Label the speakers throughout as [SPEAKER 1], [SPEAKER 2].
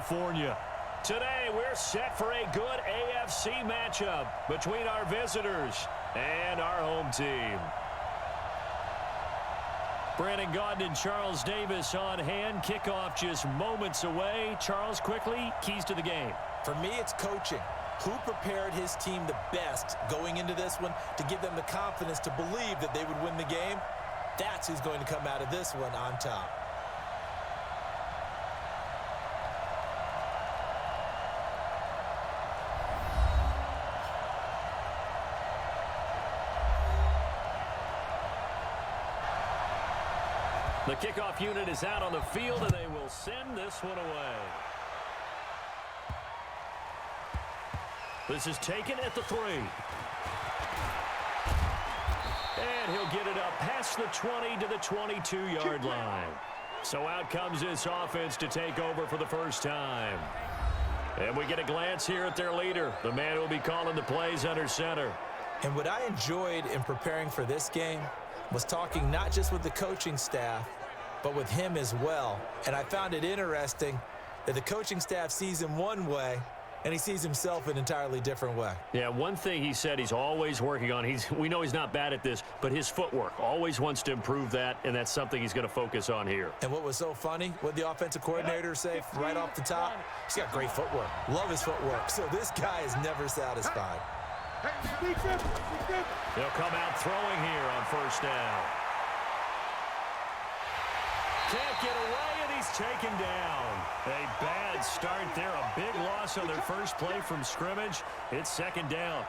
[SPEAKER 1] California. Today, we're set for a good AFC matchup between our visitors and our home team. Brandon Gaudin and Charles Davis on hand. Kickoff just moments away. Charles, quickly, keys to the game.
[SPEAKER 2] For me, it's coaching. Who prepared his team the best going into this one to give them the confidence to believe that they would win the game? That's who's going to come out of this one on top.
[SPEAKER 1] The kickoff unit is out on the field, and they will send this one away. This is taken at the 3. And he'll get it up past the 20 to the 22-yard line. So out comes this offense to take over for the first time. And we get a glance here at their leader, the man who will be calling the plays under center.
[SPEAKER 2] And what I enjoyed in preparing for this game was talking not just with the coaching staff, but with him as well. And I found it interesting that the coaching staff sees him one way, and he sees himself an entirely different way.
[SPEAKER 1] Yeah, one thing he said he's always working on, we know he's not bad at this, but his footwork, always wants to improve that, and that's something he's going to focus on here.
[SPEAKER 2] And what was so funny, what the offensive coordinator say right off the top? He's got great footwork. Love his footwork. So this guy is never satisfied.
[SPEAKER 1] They'll come out throwing here on first down. Can't get away, and he's taken down. A bad start there, a big loss on their first play from scrimmage. It's second down.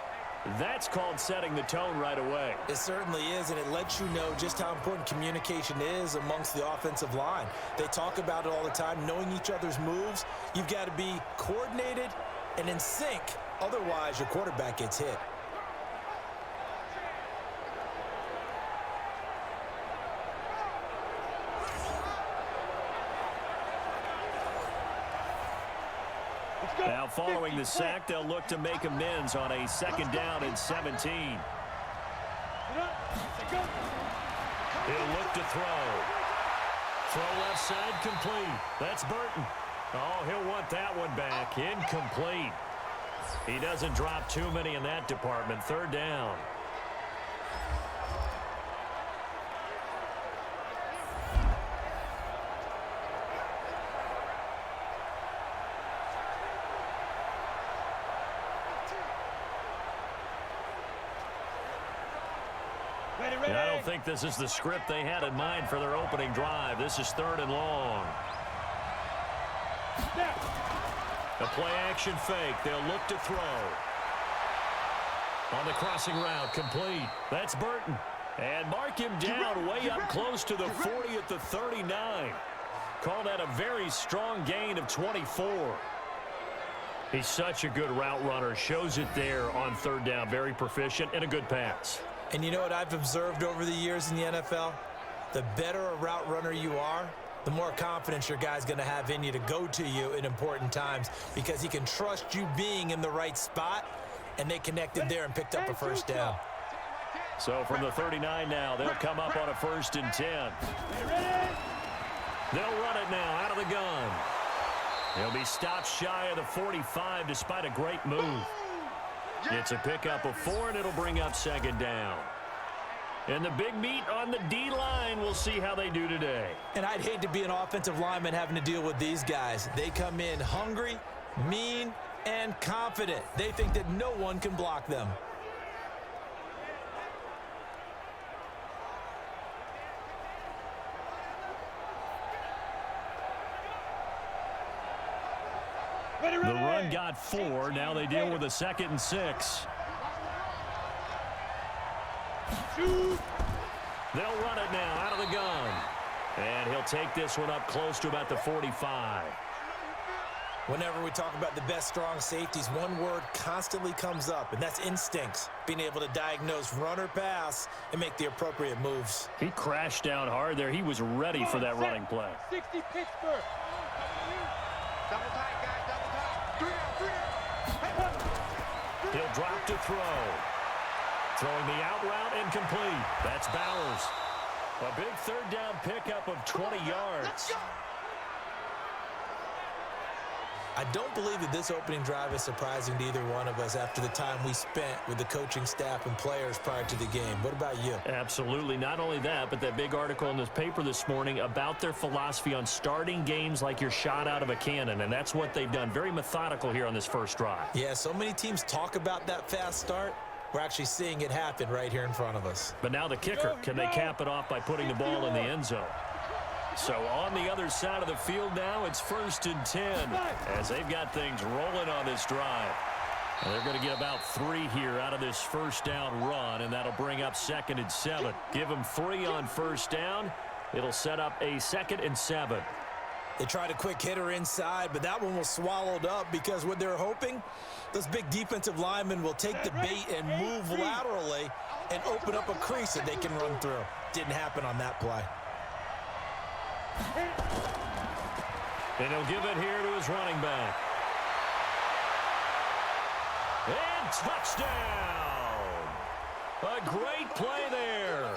[SPEAKER 1] That's called setting the tone right away.
[SPEAKER 2] It certainly is, and it lets you know just how important communication is amongst the offensive line. They talk about it all the time, knowing each other's moves. You've got to be coordinated and in sync. Otherwise, your quarterback gets hit.
[SPEAKER 1] Now following the sack, they'll look to make amends on a second down and 17. He'll look to throw. Throw left side complete. That's Burton. Oh, he'll want that one back. Incomplete. He doesn't drop too many in that department. Third down. And I don't think this is the script they had in mind for their opening drive. This is third and long. A play-action fake. They'll look to throw. On the crossing route, complete. That's Burton. And mark him down way up close to the 40 at the 39. Call that a very strong gain of 24. He's such a good route runner. Shows it there on third down. Very proficient and a good pass.
[SPEAKER 2] And you know what I've observed over the years in the NFL? The better a route runner you are, the more confidence your guy's going to have in you to go to you in important times because he can trust you being in the right spot, and they connected there and picked up a first down.
[SPEAKER 1] So from the 39 now, they'll come up on a 1st and 10. They'll run it now out of the gun. He'll be stopped shy of the 45 despite a great move. It's a pickup of 4, and it'll bring up second down. And the big meat on the D-line, we'll see how they do today.
[SPEAKER 2] And I'd hate to be an offensive lineman having to deal with these guys. They come in hungry, mean, and confident. They think that no one can block them.
[SPEAKER 1] The run got 4. Now they deal with a 2nd and 6. They'll run it now out of the gun. And he'll take this one up close to about the 45.
[SPEAKER 2] Whenever we talk about the best strong safeties, one word constantly comes up, and that's instincts. Being able to diagnose run or pass and make the appropriate moves.
[SPEAKER 1] He crashed down hard there. He was ready for that running play.
[SPEAKER 3] 60 Pittsburgh. Double tight, guys, double tight.
[SPEAKER 1] He'll drop to throw. Throwing the out route incomplete. That's Bowers. A big third down pickup of 20 yards.
[SPEAKER 2] I don't believe that this opening drive is surprising to either one of us after the time we spent with the coaching staff and players prior to the game. What about you?
[SPEAKER 1] Absolutely. Not only that, but that big article in this paper this morning about their philosophy on starting games like you're shot out of a cannon, and that's what they've done. Very methodical here on this first drive.
[SPEAKER 2] Yeah, so many teams talk about that fast start. We're actually seeing it happen right here in front of us.
[SPEAKER 1] But now the kicker. Can they cap it off by putting the ball in the end zone? So on the other side of the field now, it's 1st and 10 as they've got things rolling on this drive. And they're going to get about 3 here out of this first down run, and that'll bring up 2nd and 7. Give them 3 on first down. It'll set up a 2nd and 7.
[SPEAKER 2] They tried a quick hitter inside, but that one was swallowed up because what they're hoping, those big defensive linemen will take the bait and move laterally and open up a crease that they can run through. Didn't happen on that play.
[SPEAKER 1] And he'll give it here to his running back. And touchdown! A great play there.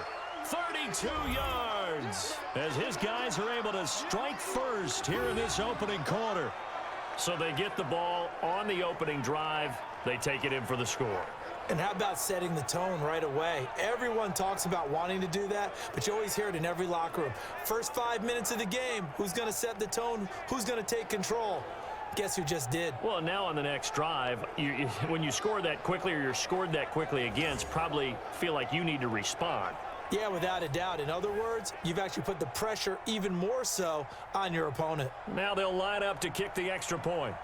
[SPEAKER 1] 32 yards as his guys are able to strike first here in this opening quarter. So they get the ball on the opening drive. They take it in for the score.
[SPEAKER 2] And how about setting the tone right away? Everyone talks about wanting to do that, but you always hear it in every locker room. First 5 minutes of the game, who's going to set the tone? Who's going to take control? Guess who just did?
[SPEAKER 1] Well, now on the next drive, when you score that quickly or you're scored that quickly against, probably feel like you need to respond.
[SPEAKER 2] Yeah, without a doubt. In other words, you've actually put the pressure even more so on your opponent.
[SPEAKER 1] Now they'll line up to kick the extra point.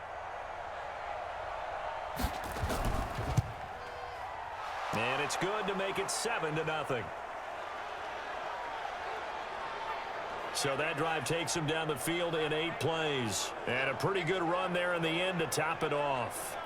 [SPEAKER 1] And it's good to make it 7-0. So that drive takes them down the field in 8 plays. And a pretty good run there in the end to top it off.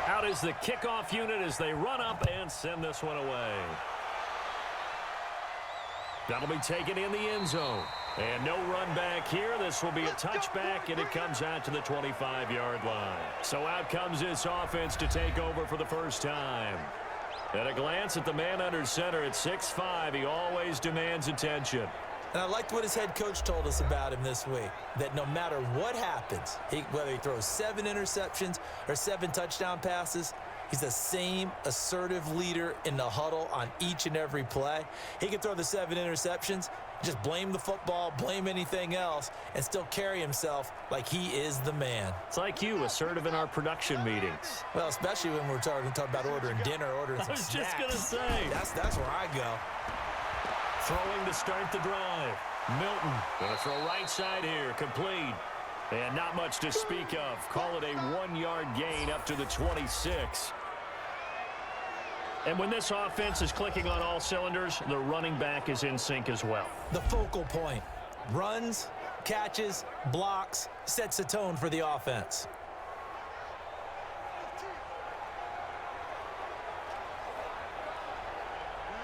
[SPEAKER 1] Out is the kickoff unit as they run up and send this one away. That'll be taken in the end zone. And no run back here. This will be a touchback, and it comes out to the 25-yard line. So out comes this offense to take over for the first time. At a glance at the man under center at 6'5", he always demands attention.
[SPEAKER 2] And I liked what his head coach told us about him this week, that no matter what happens, whether he throws 7 interceptions or 7 touchdown passes, he's the same assertive leader in the huddle on each and every play. He can throw the 7 interceptions, just blame the football, blame anything else, and still carry himself like he is the man.
[SPEAKER 1] It's like you, assertive in our production meetings.
[SPEAKER 2] Well, especially when we're talking about ordering dinner, ordering some snacks.
[SPEAKER 1] I was just going to say.
[SPEAKER 2] That's where I go.
[SPEAKER 1] Throwing to start the drive. Milton going to throw right side here, complete. And not much to speak of. Call it a 1-yard gain up to the 26. And when this offense is clicking on all cylinders, the running back is in sync as well.
[SPEAKER 2] The focal point. Runs, catches, blocks, sets the tone for the offense.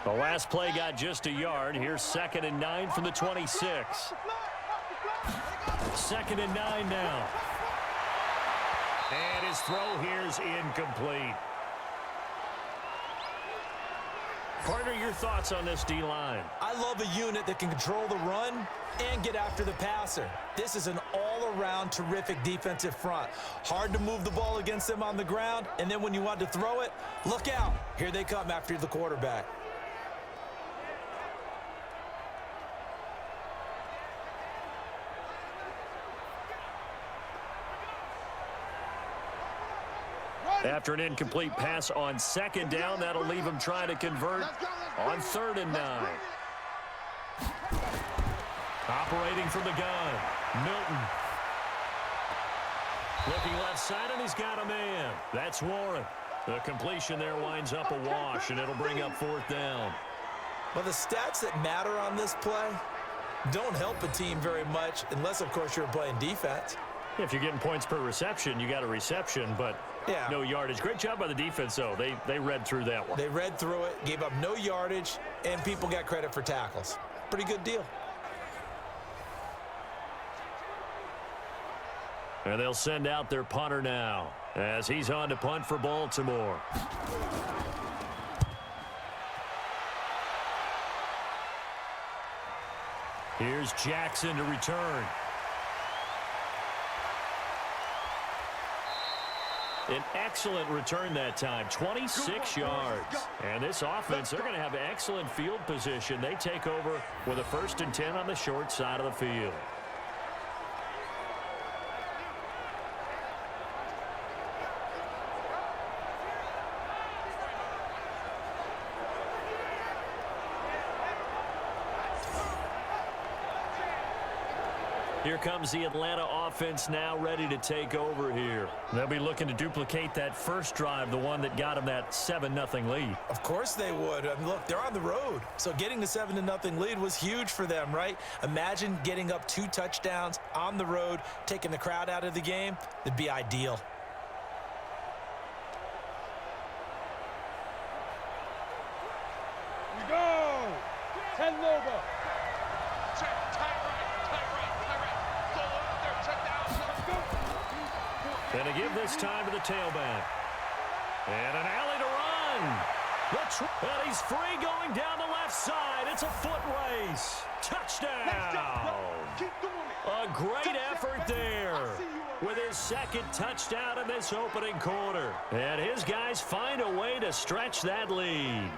[SPEAKER 1] The last play got just a yard. Here's 2nd and 9 from the 26. 2nd and 9 now. And his throw here is incomplete. Partner, your thoughts on this D-line?
[SPEAKER 2] I love a unit that can control the run and get after the passer. This is an all-around terrific defensive front. Hard to move the ball against them on the ground, and then when you want to throw it, look out. Here they come after the quarterback.
[SPEAKER 1] After an incomplete pass on 2nd down, that'll leave him trying to convert on 3rd and 9. Operating from the gun, Milton. Looking left side, and he's got a man. That's Warren. The completion there winds up a wash, and it'll bring up 4th down.
[SPEAKER 2] Well, the stats that matter on this play don't help a team very much unless, of course, you're playing defense.
[SPEAKER 1] If you're getting points per reception, you got a reception, but no yardage. Great job by the defense, though. They read through that one.
[SPEAKER 2] They read through it, gave up no yardage, and people got credit for tackles. Pretty good deal.
[SPEAKER 1] And they'll send out their punter now as he's on to punt for Baltimore. Here's Jackson to return. An excellent return that time, 26 yards. And this offense, they're going to have excellent field position. They take over with a 1st and 10 on the short side of the field. Here comes the Atlanta offense now ready to take over here. They'll be looking to duplicate that first drive, the one that got them that 7-0 lead.
[SPEAKER 2] Of course they would. I mean, look, they're on the road. So getting the 7-0 lead was huge for them, right? Imagine getting up 2 touchdowns on the road, taking the crowd out of the game. It'd be ideal.
[SPEAKER 3] We go! 10 Lobo.
[SPEAKER 1] And to give this time to the tailback. And an alley to run. And he's free going down the left side. It's a foot race. Touchdown. A great effort there with his 2nd touchdown in this opening quarter. And his guys find a way to stretch that lead.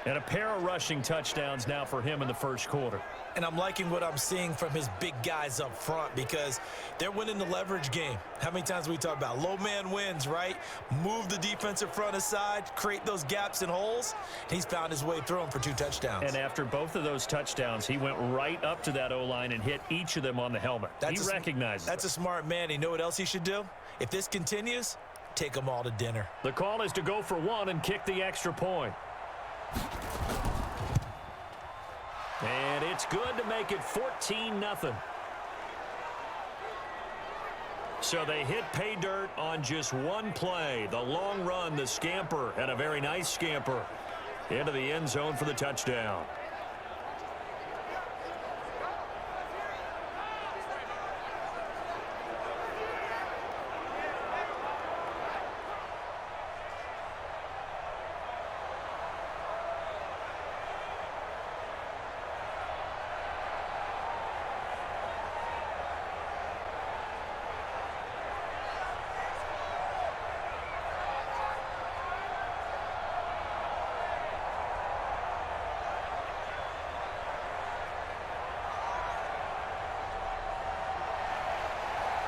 [SPEAKER 1] And a pair of rushing touchdowns now for him in the first quarter.
[SPEAKER 2] And I'm liking what I'm seeing from his big guys up front because they're winning the leverage game. How many times we talk about low man wins, right? Move the defensive front aside, create those gaps and holes. He's found his way through them for 2 touchdowns.
[SPEAKER 1] And after both of those touchdowns, he went right up to that O-line and hit each of them on the helmet. He recognizes
[SPEAKER 2] That's a smart man. You know what else he should do? If this continues, take them all to dinner.
[SPEAKER 1] The call is to go for 1 and kick the extra point. And it's good to make it 14-0. So they hit pay dirt on just 1 play. The long run, the scamper, and a very nice scamper into the end zone for the touchdown.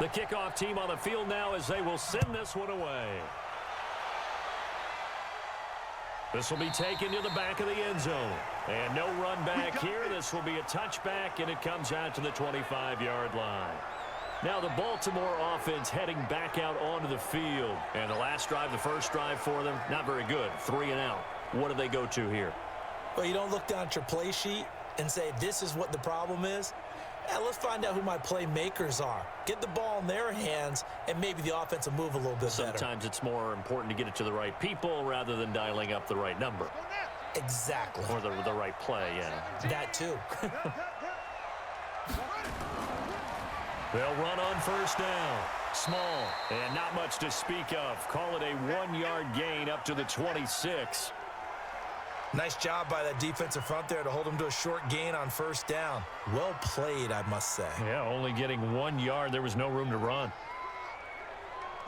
[SPEAKER 1] The kickoff team on the field now as they will send this one away. This will be taken to the back of the end zone. And no run back here. This will be a touchback, and it comes out to the 25-yard line. Now the Baltimore offense heading back out onto the field. And the last drive, the first drive for them, not very good. 3 and out. What do they go to here?
[SPEAKER 2] Well, you don't look down at your play sheet and say, this is what the problem is. Let's find out who my playmakers are. Get the ball in their hands, and maybe the offense will move a little bit better.
[SPEAKER 1] Sometimes it's more important to get it to the right people rather than dialing up the right number.
[SPEAKER 2] Exactly.
[SPEAKER 1] Or the right play, yeah.
[SPEAKER 2] That too.
[SPEAKER 1] They'll run on first down. Small, and not much to speak of. Call it a 1-yard gain up to the 26.
[SPEAKER 2] Nice job by that defensive front there to hold him to a short gain on first down. Well played, I must say.
[SPEAKER 1] Yeah, only getting 1 yard. There was no room to run.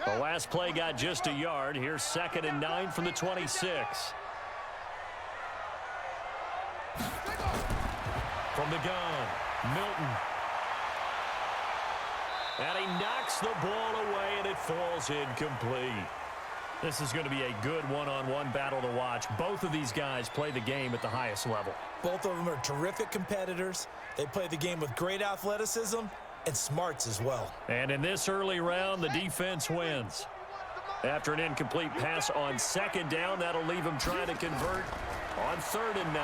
[SPEAKER 1] The last play got just a yard. Here's 2nd and 9 from the 26. From the gun, Milton. And he knocks the ball away, and it falls incomplete. This is going to be a good one-on-one battle to watch. Both of these guys play the game at the highest level.
[SPEAKER 2] Both of them are terrific competitors. They play the game with great athleticism and smarts as well.
[SPEAKER 1] And in this early round, the defense wins. After an incomplete pass on second down, that'll leave him trying to convert on 3rd and 9.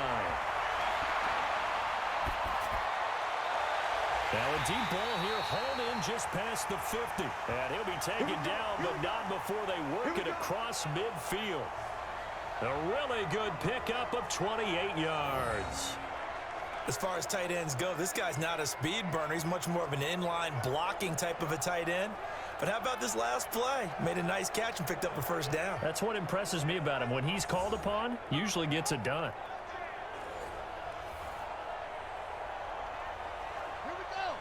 [SPEAKER 1] Now a deep ball here, hauled in just past the 50. And he'll be taken down, but not before they work it across midfield. A really good pickup of 28 yards.
[SPEAKER 2] As far as tight ends go, this guy's not a speed burner. He's much more of an inline blocking type of a tight end. But how about this last play? Made a nice catch and picked up a first down.
[SPEAKER 1] That's what impresses me about him. When he's called upon, usually gets it done.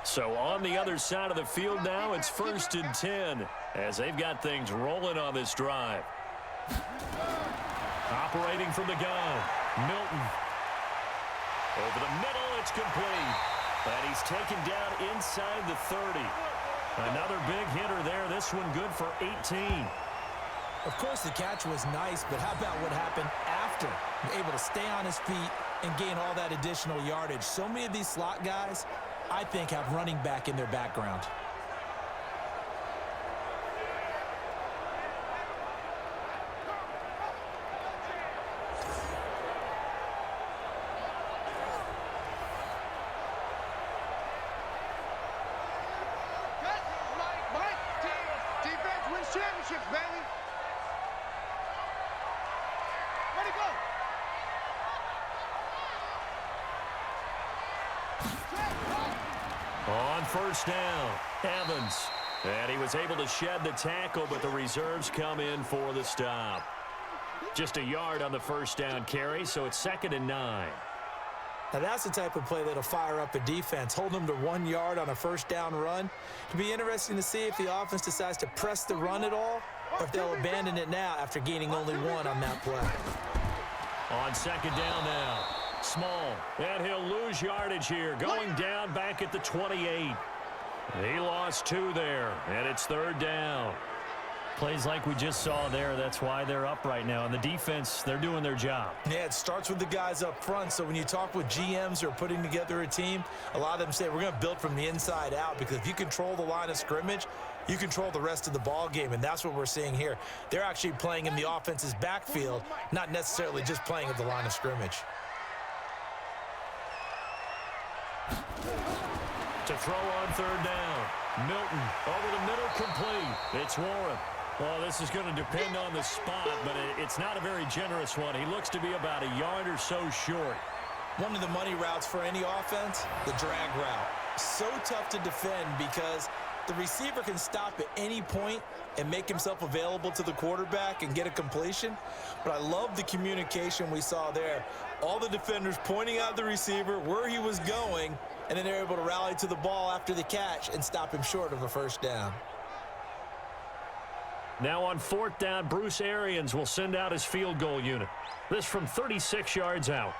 [SPEAKER 1] So on the other side of the field now, it's 1st and 10 as they've got things rolling on this drive. Operating from the gun, Milton. Over the middle, it's complete. And he's taken down inside the 30. Another big hitter there. This one good for 18.
[SPEAKER 2] Of course, the catch was nice, but how about what happened after? Able to stay on his feet and gain all that additional yardage. So many of these slot guys, I think, have running back in their background.
[SPEAKER 3] Championships, baby. Ready, go.
[SPEAKER 1] On 1st down, Evans. And he was able to shed the tackle, but the reserves come in for the stop. Just a yard on the 1st down carry, so it's 2nd and 9.
[SPEAKER 2] Now, that's the type of play that'll fire up a defense. Hold them to 1 yard on a 1st down run. It'll be interesting to see if the offense decides to press the run at all, or if they'll abandon it now after gaining only 1 on that play.
[SPEAKER 1] On 2nd down now, Small. And he'll lose yardage here, going down back at the 28. He lost 2 there, and it's 3rd down. Plays like we just saw there. That's why they're up right now. And the defense, they're doing their job.
[SPEAKER 2] Yeah, it starts with the guys up front. So when you talk with GMs who are putting together a team, a lot of them say we're going to build from the inside out, because if you control the line of scrimmage, you control the rest of the ball game, and that's what we're seeing here. They're actually playing in the offense's backfield, not necessarily just playing at the line of scrimmage.
[SPEAKER 1] To throw on 3rd down, Milton over the middle, complete. It's Warren. Well, this is going to depend on the spot, but it's not a very generous one. He looks to be about a yard or so short.
[SPEAKER 2] One of the money routes for any offense, the drag route. So tough to defend because the receiver can stop at any point and make himself available to the quarterback and get a completion. But I love the communication we saw there. All the defenders pointing out the receiver, where he was going, and then they're able to rally to the ball after the catch and stop him short of a 1st down.
[SPEAKER 1] Now on 4th down, Bruce Arians will send out his field goal unit. This from 36 yards out.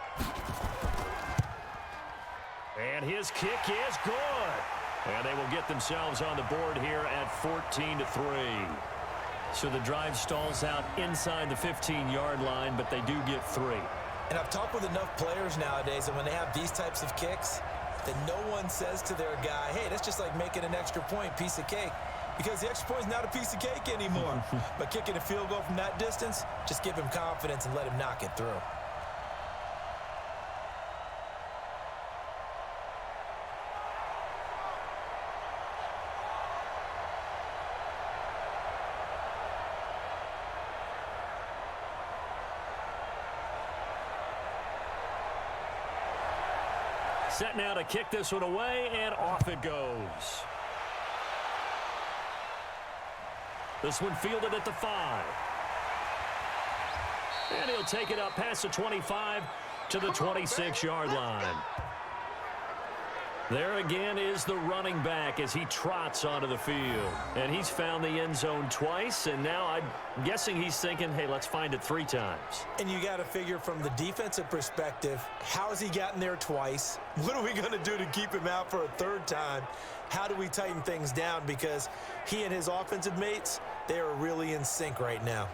[SPEAKER 1] And his kick is good. And they will get themselves on the board here at 14-3. So the drive stalls out inside the 15-yard line, but they do get 3.
[SPEAKER 2] And I've talked with enough players nowadays, and when they have these types of kicks, that no one says to their guy, hey, that's just like making an extra point, piece of cake. Because the extra point is not a piece of cake anymore. But kicking a field goal from that distance, just give him confidence and let him knock it through.
[SPEAKER 1] Set now to kick this one away, and off it goes. This one fielded at the 5. And he'll take it up past the 25 to the 26-yard line. There again is the running back as he trots onto the field. And he's found the end zone twice, and now I'm guessing he's thinking, hey, let's find it 3 times.
[SPEAKER 2] And you got to figure from the defensive perspective, how has he gotten there twice? What are we going to do to keep him out for a 3rd time? How do we tighten things down? Because he and his offensive mates, they are really in sync right now.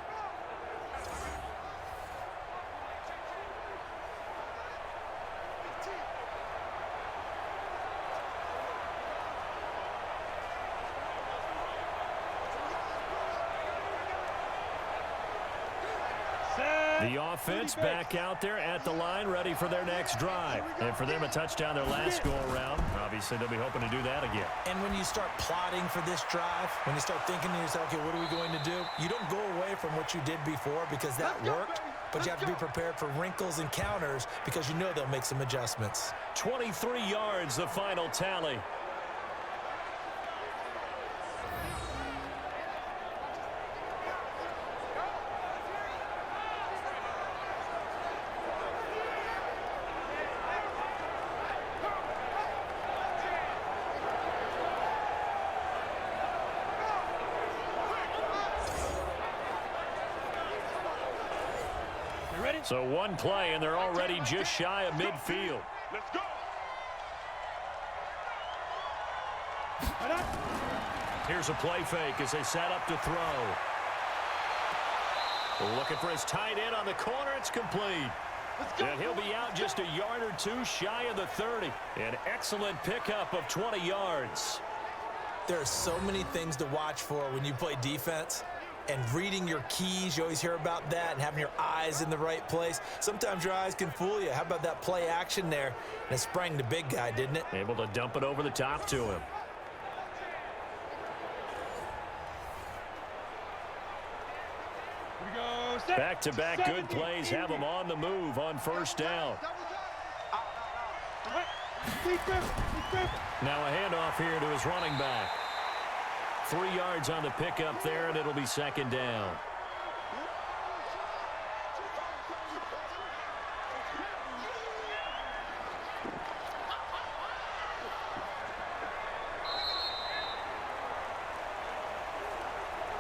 [SPEAKER 1] offense back out there at the line, ready for their next drive. And for them, a touchdown their last go-around. Obviously, they'll be hoping to do that again.
[SPEAKER 2] And when you start plotting for this drive, when you start thinking to yourself, okay, what are we going to do? You don't go away from what you did before because that worked, but you have to be prepared for wrinkles and counters because you know they'll make some adjustments.
[SPEAKER 1] 23 yards, the final tally. So one play, and they're already just shy of midfield.
[SPEAKER 3] Let's go.
[SPEAKER 1] Here's a play fake as they set up to throw. Looking for his tight end on the corner. It's complete. And he'll be out just a yard or two shy of the 30. An excellent pickup of 20 yards.
[SPEAKER 2] There are so many things to watch for when you play defense. And reading your keys, you always hear about that, and having your eyes in the right place. Sometimes your eyes can fool you. How about that play action there? And it sprang the big guy, didn't it?
[SPEAKER 1] Able to dump it over the top to him. Back-to-back good plays have him on the move on first down. Now a handoff here to his running back. 3 yards on the pickup there, and it'll be second down.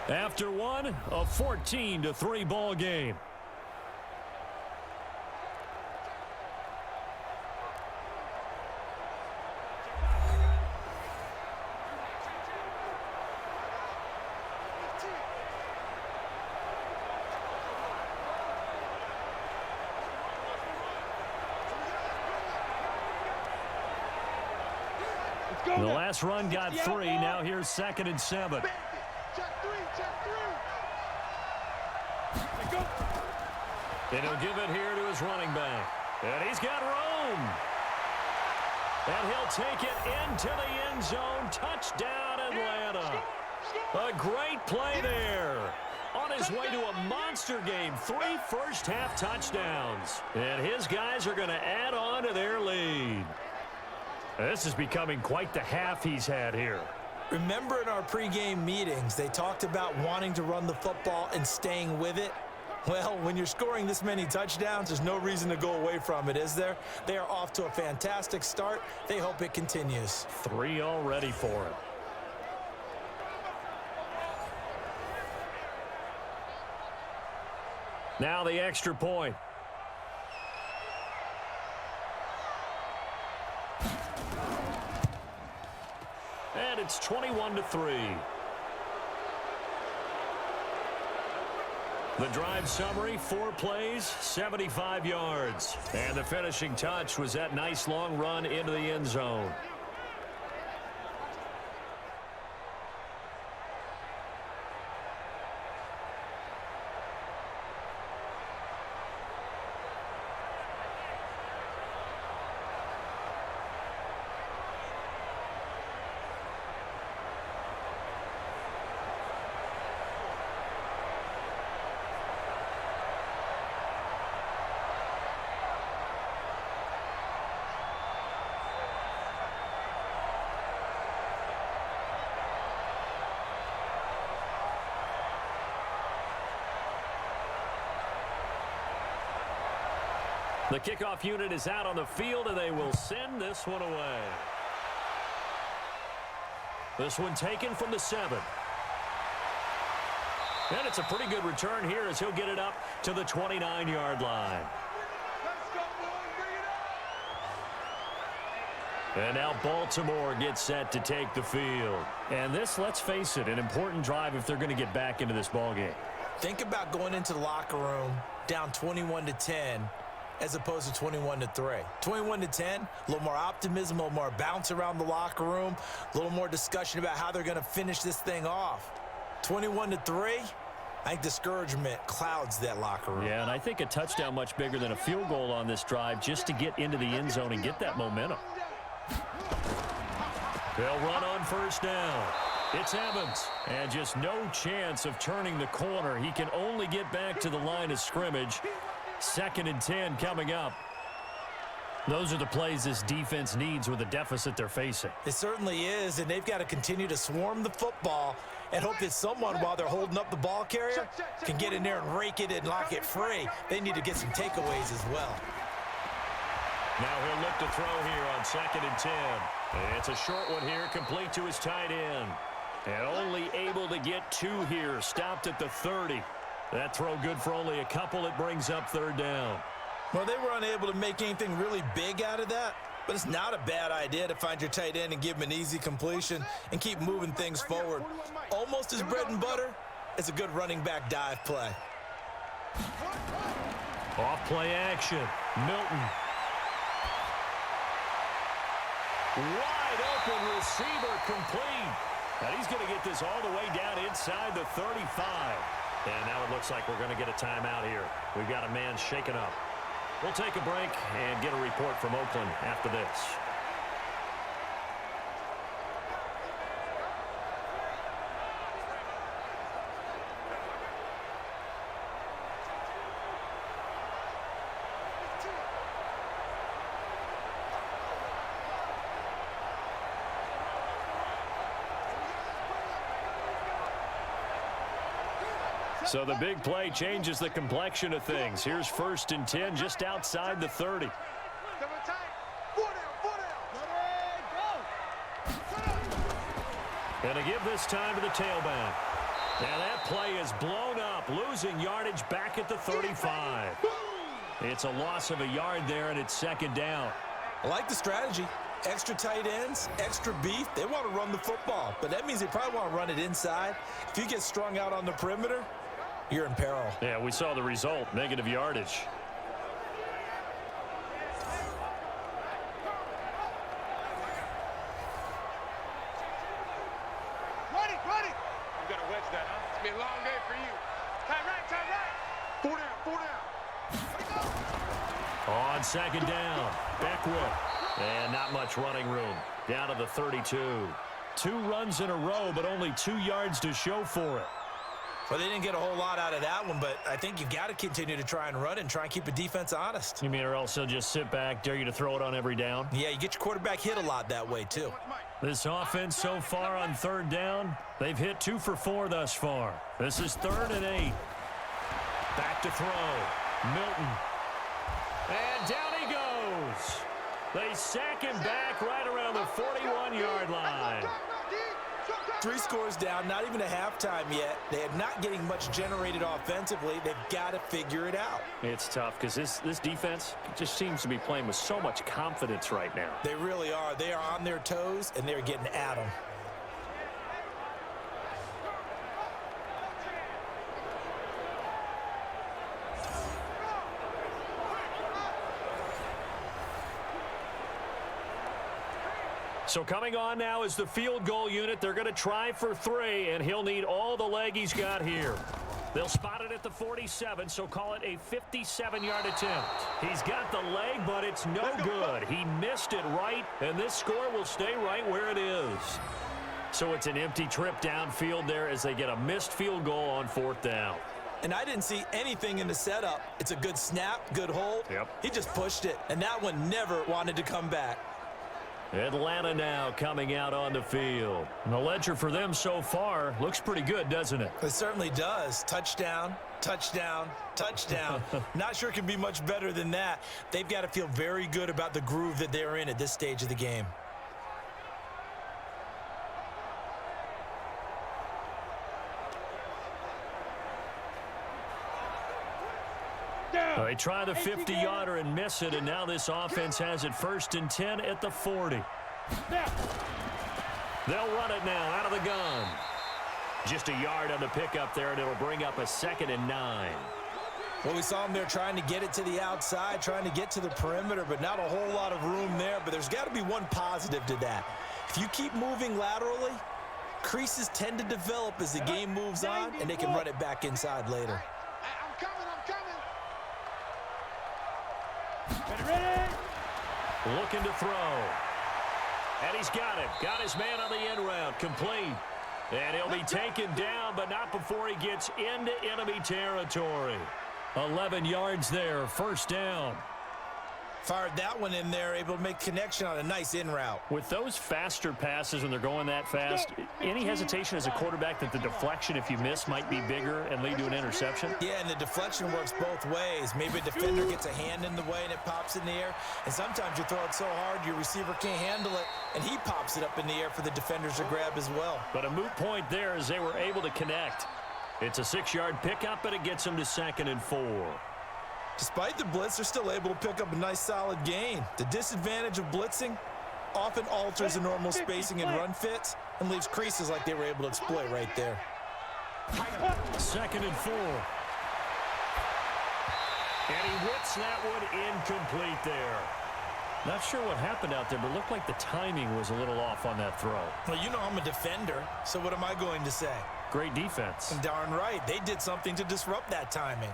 [SPEAKER 1] After one, a 14-3 ball game. The last run got 3. Now here's 2nd and 7. And he'll give it here to his running back. And he's got room. And he'll take it into the end zone. Touchdown, Atlanta. A great play there. On his way to a monster game. 3 first-half touchdowns. And his guys are going to add on to their lead. This is becoming quite the half he's had here.
[SPEAKER 2] Remember in our pregame meetings, they talked about wanting to run the football and staying with it? Well, when you're scoring this many touchdowns, there's no reason to go away from it, is there? They are off to a fantastic start. They hope it continues.
[SPEAKER 1] 3 already for him. Now the extra point. And it's 21-3. The drive summary, 4 plays, 75 yards. And the finishing touch was that nice long run into the end zone. The kickoff unit is out on the field, and they will send this one away. This one taken from the 7. And it's a pretty good return here as he'll get it up to the 29-yard line. And now Baltimore gets set to take the field. And this, let's face it, an important drive if they're going to get back into this ballgame.
[SPEAKER 2] Think about going into the locker room down 21-10 as opposed to 21-3. 21-10, a little more optimism, a little more bounce around the locker room, a little more discussion about how they're going to finish this thing off. 21-3, I think discouragement clouds that locker room.
[SPEAKER 1] Yeah, and I think a touchdown much bigger than a field goal on this drive just to get into the end zone and get that momentum. They'll run on first down. It's Evans, and just no chance of turning the corner. He can only get back to the line of scrimmage. 2nd and 10 coming up. Those are the plays this defense needs with the deficit they're facing.
[SPEAKER 2] It certainly is, and they've got to continue to swarm the football and hope that someone, while they're holding up the ball carrier, can get in there and rake it and lock it free. They need to get some takeaways as well.
[SPEAKER 1] Now he'll look to throw here on 2nd and 10. And it's a short one here, complete to his tight end. And only able to get 2 here, stopped at the 30. That throw good for only a couple. It brings up 3rd down.
[SPEAKER 2] Well, they were unable to make anything really big out of that, but it's not a bad idea to find your tight end and give him an easy completion and keep moving things forward. Almost as bread and butter as a good running back dive play.
[SPEAKER 1] Off play action. Milton. Wide open receiver complete. And he's going to get this all the way down inside the 35. And now it looks like we're going to get a timeout here. We've got a man shaken up. We'll take a break and get a report from Oakland after this. So the big play changes the complexion of things. Here's 1st and 10 just outside the 30. And to give this time to the tailback. Now that play is blown up, losing yardage back at the 35. It's a loss of a yard there, and it's 2nd down.
[SPEAKER 2] I like the strategy. Extra tight ends, extra beef. They want to run the football, but that means they probably want to run it inside. If you get strung out on the perimeter, you're in peril.
[SPEAKER 1] Yeah, we saw the result, negative yardage.
[SPEAKER 3] Ready. You got to wedge that, huh? It's been a long day for you. Time right. 4 down.
[SPEAKER 1] On 2nd down, Beckwith. And not much running room. Down to the 32. 2 runs in a row, but only 2 yards to show for it.
[SPEAKER 2] Well, they didn't get a whole lot out of that one, but I think you've got to continue to try and run and try and keep the defense honest.
[SPEAKER 1] You mean or else they'll just sit back, dare you to throw it on every down?
[SPEAKER 2] Yeah, you get your quarterback hit a lot that way, too.
[SPEAKER 1] This offense so far on 3rd down, they've hit 2 for 4 thus far. This is 3rd and 8. Back to throw. Milton. And down he goes. They sack him back right around the 41-yard line.
[SPEAKER 2] 3 scores down, not even a halftime yet. They are not getting much generated offensively. They've got to figure it out.
[SPEAKER 1] It's tough because this defense just seems to be playing with so much confidence right now.
[SPEAKER 2] They really are. They are on their toes, and they're getting at them.
[SPEAKER 1] So coming on now is the field goal unit. They're going to try for 3, and he'll need all the leg he's got here. They'll spot it at the 47, so call it a 57-yard attempt. He's got the leg, but it's no good. He missed it right, and this score will stay right where it is. So it's an empty trip downfield there as they get a missed field goal on 4th down.
[SPEAKER 2] And I didn't see anything in the setup. It's a good snap, good hold.
[SPEAKER 1] Yep.
[SPEAKER 2] He just pushed it, and that one never wanted to come back.
[SPEAKER 1] Atlanta now coming out on the field. And the ledger for them so far looks pretty good, doesn't it?
[SPEAKER 2] It certainly does. Touchdown, touchdown, touchdown. Not sure it can be much better than that. They've got to feel very good about the groove that they're in at this stage of the game.
[SPEAKER 1] They try the 50-yarder and miss it, and now this offense has it 1st and 10 at the 40. They'll run it now out of the gun. Just a yard on the pickup there, and it'll bring up a 2nd and 9.
[SPEAKER 2] Well, we saw them there trying to get it to the outside, trying to get to the perimeter, but not a whole lot of room there. But there's got to be one positive to that. If you keep moving laterally, Creases tend to develop as the game moves on, and they can run it back inside later.
[SPEAKER 3] I'm coming. Ready?
[SPEAKER 1] Looking to throw. And he's got it. Got his man on the end route. Complete. And he'll be taken down, but not before he gets into enemy territory. 11 yards there, first down.
[SPEAKER 2] Fired that one in there, able to make connection on a nice in route.
[SPEAKER 1] With those faster passes when they're going that fast, any hesitation as a quarterback that the deflection, if you miss, might be bigger and lead to an interception?
[SPEAKER 2] Yeah, and the deflection works both ways. Maybe a defender gets a hand in the way and it pops in the air. And sometimes you throw it so hard your receiver can't handle it, and he pops it up in the air for the defenders to grab as well.
[SPEAKER 1] But a moot point there as they were able to connect. It's a 6-yard pickup, and it gets them to 2nd and 4.
[SPEAKER 2] Despite the blitz, they're still able to pick up a nice solid gain. The disadvantage of blitzing often alters the normal spacing and run fits and leaves creases like they were able to exploit right there.
[SPEAKER 1] 2nd and 4. And he whips that one incomplete there. Not sure what happened out there, but it looked like the timing was a little off on that throw.
[SPEAKER 2] Well, you know I'm a defender, so what am I going to say?
[SPEAKER 1] Great defense.
[SPEAKER 2] And darn right, they did something to disrupt that timing.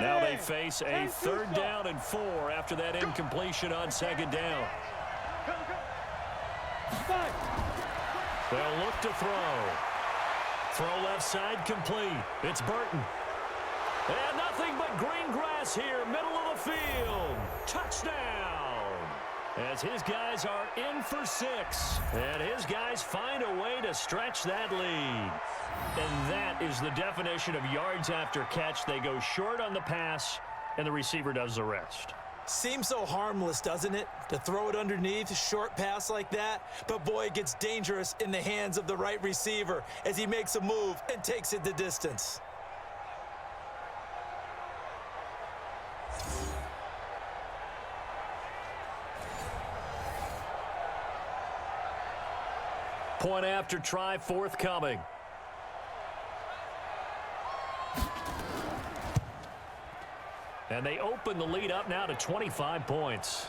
[SPEAKER 1] Now they face a 3rd down and 4 after that incompletion on 2nd down. They'll look to throw. Throw left side complete. It's Burton. And nothing but green grass here, middle of the field. Touchdown. As his guys are in for 6. And his guys find a way to stretch that lead. And that is the definition of yards after catch. They go short on the pass, and the receiver does the rest.
[SPEAKER 2] Seems so harmless, doesn't it, to throw it underneath, a short pass like that? But boy, it gets dangerous in the hands of the right receiver as he makes a move and takes it the distance.
[SPEAKER 1] Point after try forthcoming. And they open the lead up now to 25 points.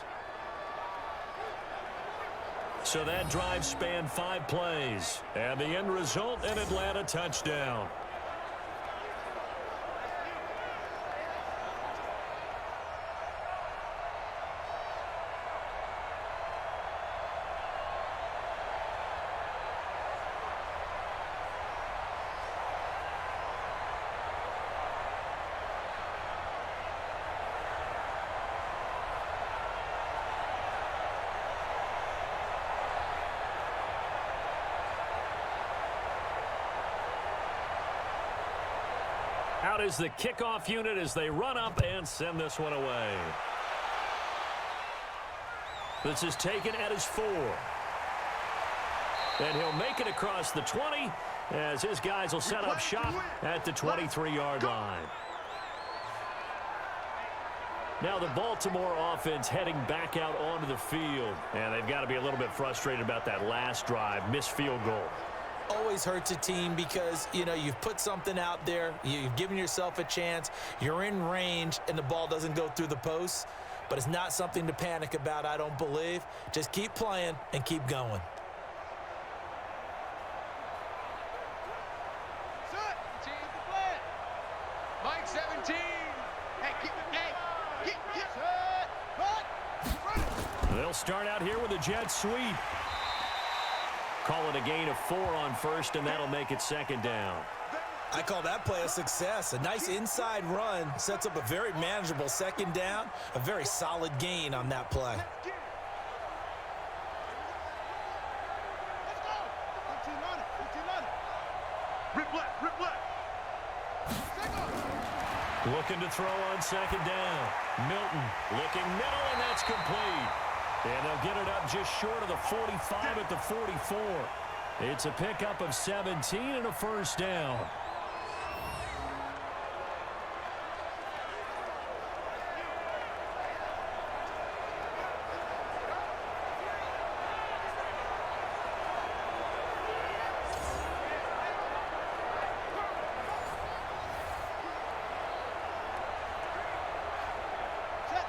[SPEAKER 1] So that drive spanned 5 plays. And the end result, an Atlanta touchdown. Out is the kickoff unit as they run up and send this one away. This is taken at his 4. And he'll make it across the 20 as his guys will set up shop at the 23-yard line. Now the Baltimore offense heading back out onto the field. And they've got to be a little bit frustrated about that last drive, missed field goal.
[SPEAKER 2] Always hurts a team because, you know, you've put something out there, you've given yourself a chance, you're in range, and the ball doesn't go through the posts. But it's not something to panic about, I don't believe. Just keep playing and keep going.
[SPEAKER 3] Mike 17.
[SPEAKER 1] They'll start out here with a jet sweep. Call it a gain of 4 on first, and that'll make it 2nd down.
[SPEAKER 2] I call that play a success. A nice inside run sets up a very manageable 2nd down, a very solid gain on that play.
[SPEAKER 1] Looking to throw on 2nd down. Milton looking middle, and that's complete. And they'll get it up just short of the 45 at the 44. It's a pickup of 17 and a first down.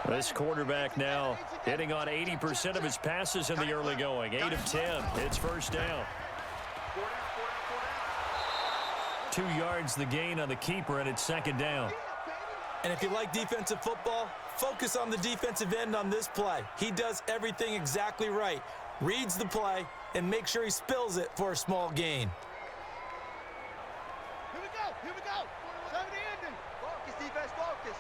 [SPEAKER 1] This quarterback now hitting on 80% of his passes in the early going. 8 of 10. It's first down. 2 yards the gain on the keeper, and it's second down.
[SPEAKER 2] And if you like defensive football, focus on the defensive end on this play. He does everything exactly right. Reads the play and make sure he spills it for a small gain.
[SPEAKER 3] Here we go. Here we go. 70 ending. Focus, defense, focus.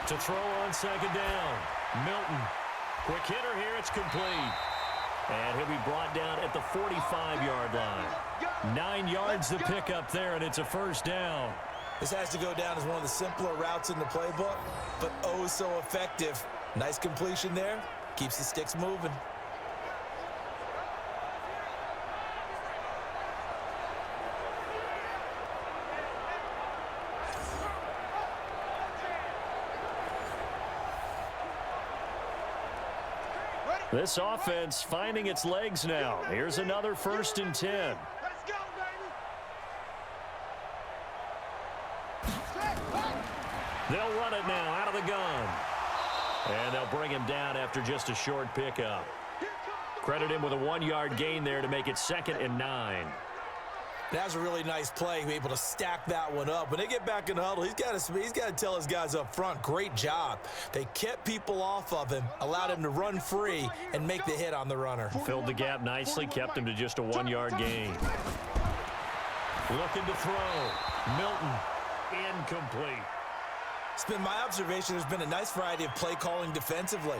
[SPEAKER 1] To throw on second down. Milton. Quick hitter here. It's complete. And he'll be brought down at the 45-yard line. 9 yards the pickup there, and it's a first down.
[SPEAKER 2] This has to go down as one of the simpler routes in the playbook, but oh so effective. Nice completion there. Keeps the sticks moving.
[SPEAKER 1] This offense finding its legs now. Here's another 1st and 10.
[SPEAKER 3] Let's go, baby.
[SPEAKER 1] They'll run it now out of the gun. And they'll bring him down after just a short pickup. Credit him with a 1-yard gain there to make it 2nd and 9.
[SPEAKER 2] That was a really nice play, able to stack that one up. When they get back in the huddle, he's got to tell his guys up front, great job. They kept people off of him, allowed him to run free and make the hit on the runner.
[SPEAKER 1] Filled the gap nicely, kept him to just a 1-yard gain. Looking to throw. Milton, incomplete.
[SPEAKER 2] It's been my observation there's been a nice variety of play calling defensively.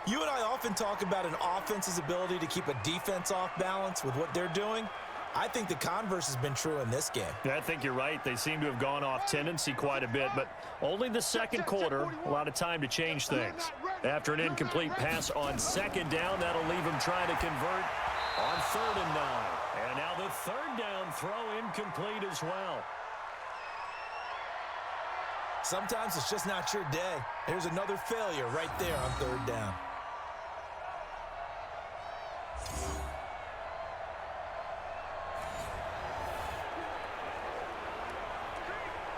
[SPEAKER 2] You and I often talk about an offense's ability to keep a defense off balance with what they're doing. I think the converse has been true in this game.
[SPEAKER 1] I think you're right. They seem to have gone off tendency quite a bit, but only the second quarter, a lot of time to change things. After an incomplete pass on second down, that'll leave him trying to convert on 3rd and 9. And now the 3rd down throw incomplete as well.
[SPEAKER 2] Sometimes it's just not your day. There's another failure right there on 3rd down.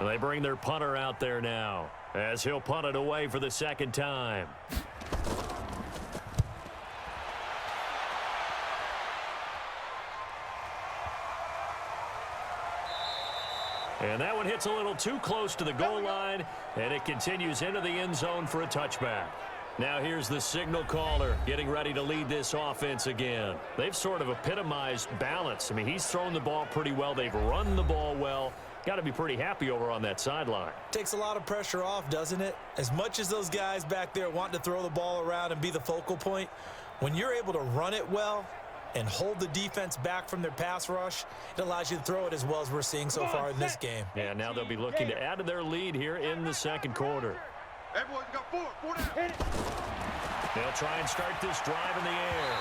[SPEAKER 1] They bring their punter out there now as he'll punt it away for the 2nd time. And that one hits a little too close to the goal line, and it continues into the end zone for a touchback. Now here's the signal caller getting ready to lead this offense again. They've sort of epitomized balance. I mean, he's thrown the ball pretty well. They've run the ball well. Got to be pretty happy over on that sideline.
[SPEAKER 2] Takes a lot of pressure off, doesn't it? As much as those guys back there want to throw the ball around and be the focal point, when you're able to run it well and hold the defense back from their pass rush, it allows you to throw it as well as we're seeing so far in this game.
[SPEAKER 1] Yeah, now they'll be looking to add to their lead here in the 2nd quarter.
[SPEAKER 3] Everyone's got 4 down.
[SPEAKER 1] They'll try and start this drive in the air,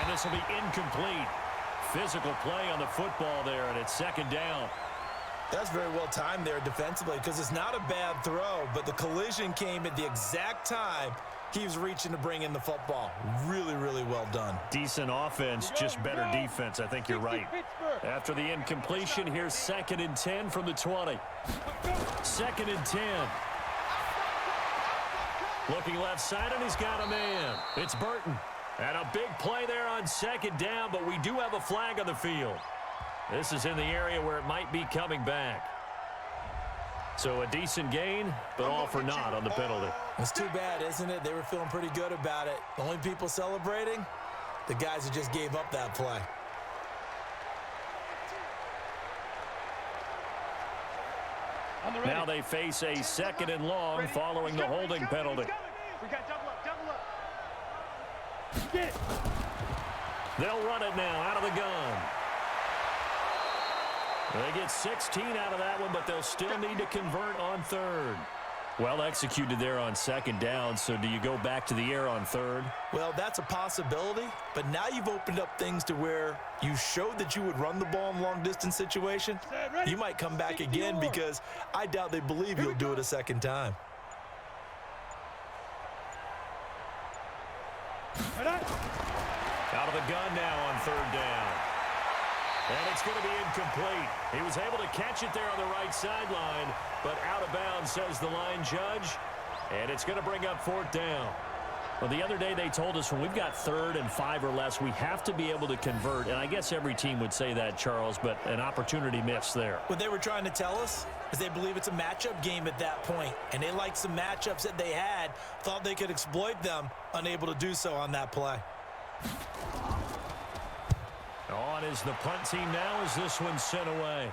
[SPEAKER 1] and this will be incomplete. Physical play on the football there, and it's 2nd down.
[SPEAKER 2] That's very well timed there defensively because it's not a bad throw, but the collision came at the exact time he was reaching to bring in the football. Really, really well done.
[SPEAKER 1] Decent offense, just better defense. I think you're right. After the incompletion, here's 2nd and 10 from the 20. 2nd and 10. Looking left side, and he's got a man. It's Burton. And a big play there on 2nd down, but we do have a flag on the field. This is in the area where it might be coming back. So a decent gain, but all for naught on the penalty.
[SPEAKER 2] It's too bad, isn't it? They were feeling pretty good about it. The only people celebrating, the guys who just gave up that play.
[SPEAKER 1] Now they face a 2nd and long following the holding penalty.
[SPEAKER 3] We got double up.
[SPEAKER 1] Get it. They'll run it now out of the gun. They get 16 out of that one, but they'll still need to convert on 3rd. Well executed there on 2nd down, so do you go back to the air on 3rd?
[SPEAKER 2] Well, that's a possibility, but now you've opened up things to where you showed that you would run the ball in long-distance situation. You might come back again because I doubt they believe you'll do it a 2nd time.
[SPEAKER 1] Out of the gun now on 3rd down. And it's going to be incomplete. He was able to catch it there on the right sideline, but out of bounds, says the line judge. And it's going to bring up 4th down. Well, the other day they told us when we've got 3rd and 5 or less, we have to be able to convert. And I guess every team would say that, Charles, but an opportunity missed there.
[SPEAKER 2] What they were trying to tell us is they believe it's a matchup game at that point. And they liked some matchups that they had, thought they could exploit them, unable to do so on that play.
[SPEAKER 1] On is the punt team now as this one's sent away.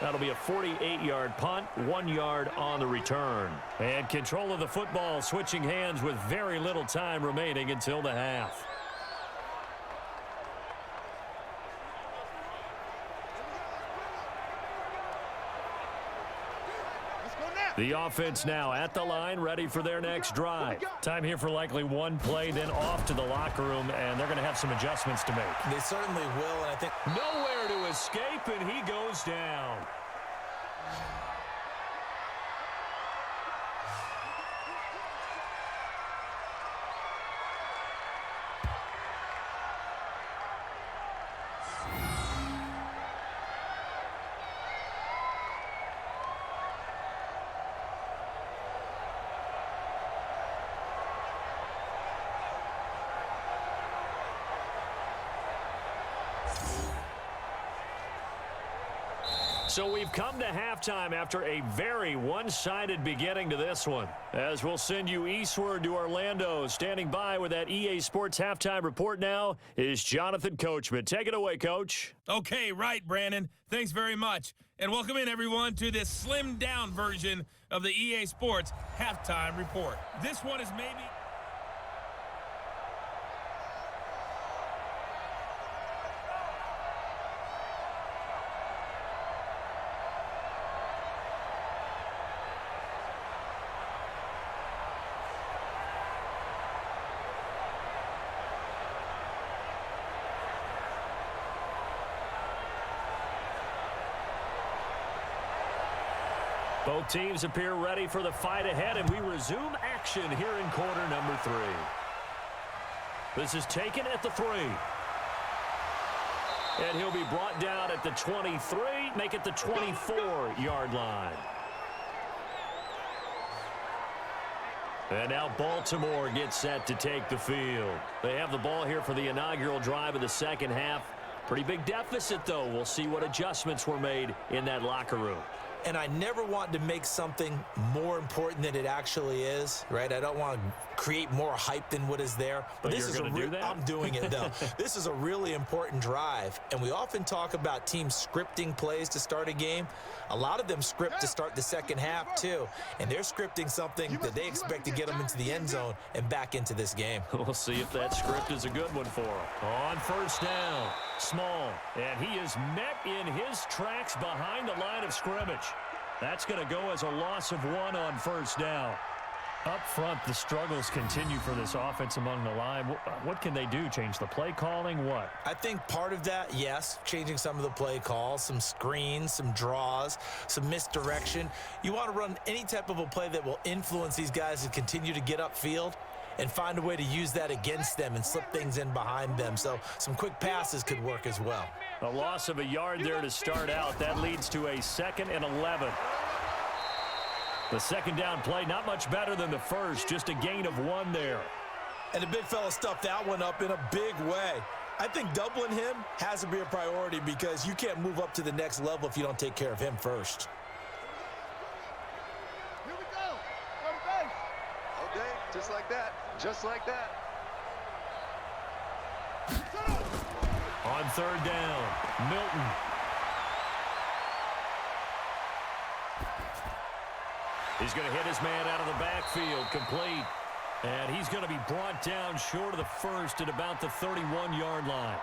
[SPEAKER 1] That'll be a 48-yard punt, 1 yard on the return. And control of the football switching hands with very little time remaining until the half. The offense now at the line, ready for their next drive. Time here for likely one play, then off to the locker room, and they're going to have some adjustments to make.
[SPEAKER 2] They certainly will, and I think
[SPEAKER 1] nowhere to escape, and he goes down. So we've come to halftime after a very one-sided beginning to this one. As we'll send you eastward to Orlando. Standing by with that EA Sports halftime report now is Jonathan Coachman. Take it away, Coach.
[SPEAKER 4] Okay, right, Brandon. Thanks very much. And welcome in, everyone, to this slimmed-down version of the EA Sports halftime report. This one is maybe...
[SPEAKER 1] Both teams appear ready for the fight ahead, and we resume action here in quarter number 3. This is taken at the 3. And he'll be brought down at the 23, make it the 24-yard line. And now Baltimore gets set to take the field. They have the ball here for the inaugural drive of the second half. Pretty big deficit, though. We'll see what adjustments were made in that locker room.
[SPEAKER 2] And I never want to make something more important than it actually is, right? I don't want to create more hype than what is there.
[SPEAKER 1] But this is do that?
[SPEAKER 2] I'm doing it, though. This is a really important drive. And we often talk about teams scripting plays to start a game. A lot of them script to start the second half, too. And they're scripting something that they expect to get them into the end zone and back into this game.
[SPEAKER 1] We'll see if that script is a good one for them. On first down, Small. And he is met in his tracks behind the line of scrimmage. That's going to go as a loss of 1 on first down. Up front, the struggles continue for this offense among the line. What can they do? Change the play calling? What?
[SPEAKER 2] I think part of that, yes, changing some of the play calls, some screens, some draws, some misdirection. You want to run any type of a play that will influence these guys to continue to get upfield and find a way to use that against them and slip things in behind them. So some quick passes could work as well.
[SPEAKER 1] A loss of a yard there to start out. That leads to a 2nd and 11. The second down play, not much better than the first, just a gain of 1 there.
[SPEAKER 2] And the big fella stuffed that one up in a big way. I think doubling him has to be a priority because you can't move up to the next level if you don't take care of him first.
[SPEAKER 3] Here we go. Go to base. Okay, just like that. Just like that.
[SPEAKER 1] On third down, Milton. He's going to hit his man out of the backfield, complete. And he's going to be brought down short of the first at about the 31-yard line.